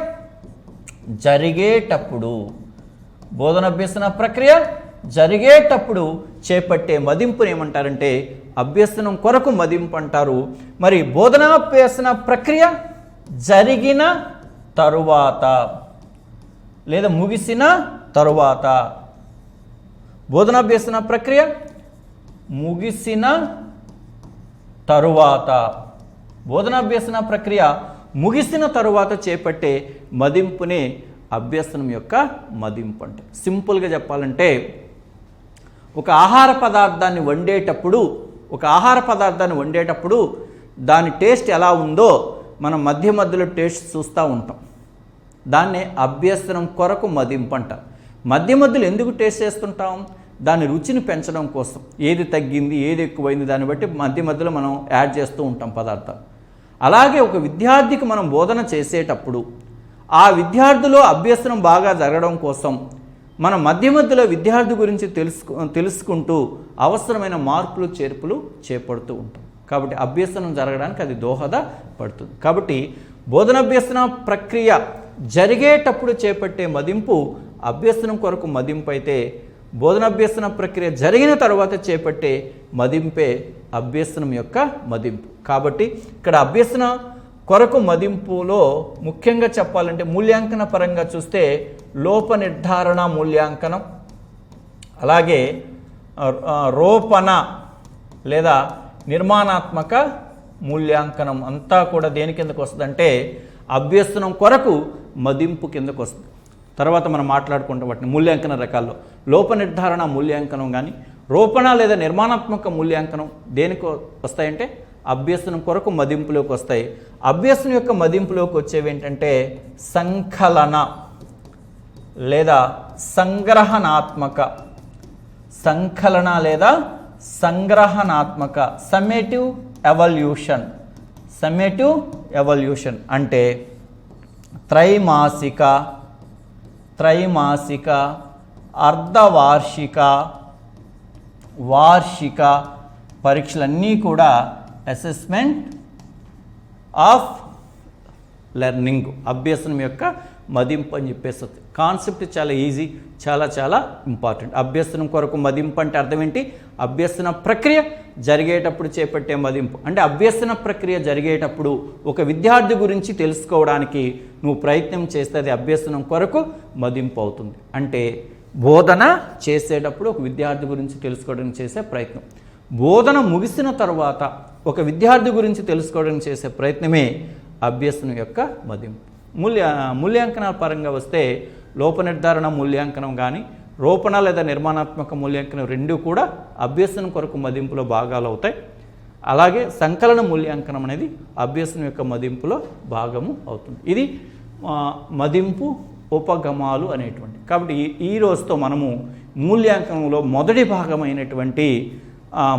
జరిగేటప్పుడు, బోధనాభ్యసన ప్రక్రియ జరిగేటప్పుడు చేపట్టే మదింపుని ఏమంటారంటే అభ్యసనం కొరకు మదింపు అంటారు. మరి బోధనాభ్యసన ప్రక్రియ జరిగిన తరువాత లేదా ముగిసిన తరువాత, బోధనాభ్యసన ప్రక్రియ ముగిసిన తరువాత, బోధనాభ్యసన ప్రక్రియ ముగిసిన తరువాత చేపట్టే మదింపునే అభ్యసనం యొక్క మదింపు అంటే. సింపుల్గా చెప్పాలంటే ఒక ఆహార పదార్థాన్ని వండేటప్పుడు దాని టేస్ట్ ఎలా ఉందో మనం మధ్య మధ్యలో టేస్ట్ చూస్తూ ఉంటాం. దాన్నే అభ్యసనం కొరకు మదింపు అంటారు. మధ్య మధ్యలో ఎందుకు టేస్ట్ చేస్తుంటాం? దాని రుచిని పెంచడం కోసం. ఏది తగ్గింది, ఏది ఎక్కువైంది దాన్ని బట్టి మధ్య మధ్యలో మనం యాడ్ చేస్తూ ఉంటాం పదార్థాలు. అలాగే ఒక విద్యార్థికి మనం బోధన చేసేటప్పుడు ఆ విద్యార్థిలో అభ్యసనం బాగా జరగడం కోసం మనం మధ్య మధ్యలో విద్యార్థి గురించి తెలుసుకుంటూ అవసరమైన మార్పులు చేర్పులు చేపడుతూ ఉంటాం. కాబట్టి అభ్యసనం జరగడానికి అది దోహదపడుతుంది. కాబట్టి బోధనాభ్యసన ప్రక్రియ జరిగేటప్పుడు చేపట్టే మదింపు అభ్యసనం కొరకు మదింపు అయితే, బోధనాభ్యసన ప్రక్రియ జరిగిన తర్వాత చేపట్టే మదింపే అభ్యసనం యొక్క మదింపు. కాబట్టి ఇక్కడ అభ్యసన కొరకు మదింపులో ముఖ్యంగా చెప్పాలంటే మూల్యాంకన పరంగా చూస్తే లోప నిర్ధారణ మూల్యాంకనం, అలాగే రూపణ లేదా నిర్మాణాత్మక మూల్యాంకనం అంతా కూడా దేని కిందకు వస్తుందంటే అభ్యసనం కొరకు మదింపు కిందకు వస్తుంది. తర్వాత మనం మాట్లాడుకుంటాం వాటిని మూల్యాంకన రకాల్లో. లోప నిర్ధారణ మూల్యాంకనం కానీ రూపణ లేదా నిర్మాణాత్మక మూల్యాంకనం దేనికి వస్తాయంటే అభ్యసనం కొరకు మదింపులోకి వస్తాయి. అభ్యసనం యొక్క మదింపులోకి వచ్చేవి ఏంటంటే సంకలన లేదా సంగ్రహణాత్మక, సంకలన లేదా సంగ్రహణాత్మక సమ్మేటివ్ ఎవల్యూషన్. సమ్మేటివ్ ఎవల్యూషన్ అంటే త్రైమాసిక, అర్ధవార్షిక, వార్షిక పరీక్షలన్నీ కూడా అసెస్మెంట్ ఆఫ్ లెర్నింగ్, అభ్యసనం యొక్క మదింపు అని చెప్పేసి. కాన్సెప్ట్ చాలా ఈజీ, చాలా ఇంపార్టెంట్. అభ్యసనం కొరకు మదింపు అంటే అర్థం ఏంటి? అభ్యసన ప్రక్రియ జరిగేటప్పుడు చేపట్టే మదింపు. అంటే అభ్యసన ప్రక్రియ జరిగేటప్పుడు ఒక విద్యార్థి గురించి తెలుసుకోవడానికి నువ్వు ప్రయత్నం చేస్తే అది అభ్యసనం కొరకు మదింపు అవుతుంది. అంటే బోధన చేసేటప్పుడు ఒక విద్యార్థి గురించి తెలుసుకోవడానికి చేసే ప్రయత్నం. బోధన ముగిసిన తర్వాత ఒక విద్యార్థి గురించి తెలుసుకోవడానికి చేసే ప్రయత్నమే అభ్యసనం యొక్క మదింపు. మూల్యాంకనాల పరంగా వస్తే లోప నిర్ధారణ మూల్యాంకనం కానీ రూపణ లేదా నిర్మాణాత్మక మూల్యాంకనం రెండూ కూడా అభ్యసనం కొరకు మదింపులో భాగాలు అవుతాయి. అలాగే సంకలన మూల్యాంకనం అనేది అభ్యసనం యొక్క మదింపులో భాగము అవుతుంది. ఇది మదింపు ఉపగమాలు అనేటువంటి. కాబట్టి ఈ రోజుతో మనము మూల్యాంకనంలో మొదటి భాగమైనటువంటి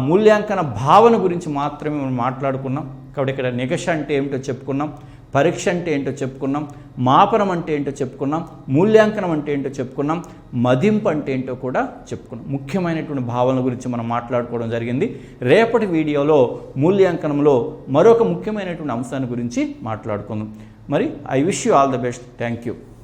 మూల్యాంకన భావన గురించి మాత్రమే మనం మాట్లాడుకున్నాం. కాబట్టి ఇక్కడ నికష అంటే ఏమిటో చెప్పుకున్నాం, పరీక్ష అంటే ఏంటో చెప్పుకున్నాం, మాపనం అంటే ఏంటో చెప్పుకున్నాం, మూల్యాంకనం అంటే ఏంటో చెప్పుకున్నాం, మదింపు అంటే ఏంటో కూడా చెప్పుకున్నాం. ముఖ్యమైనటువంటి భావనల గురించి మనం మాట్లాడుకోవడం జరిగింది. రేపటి వీడియోలో మూల్యాంకనంలో మరొక ముఖ్యమైనటువంటి అంశాన్ని గురించి మాట్లాడుకుందాం. మరి I wish you all the best. Thank you.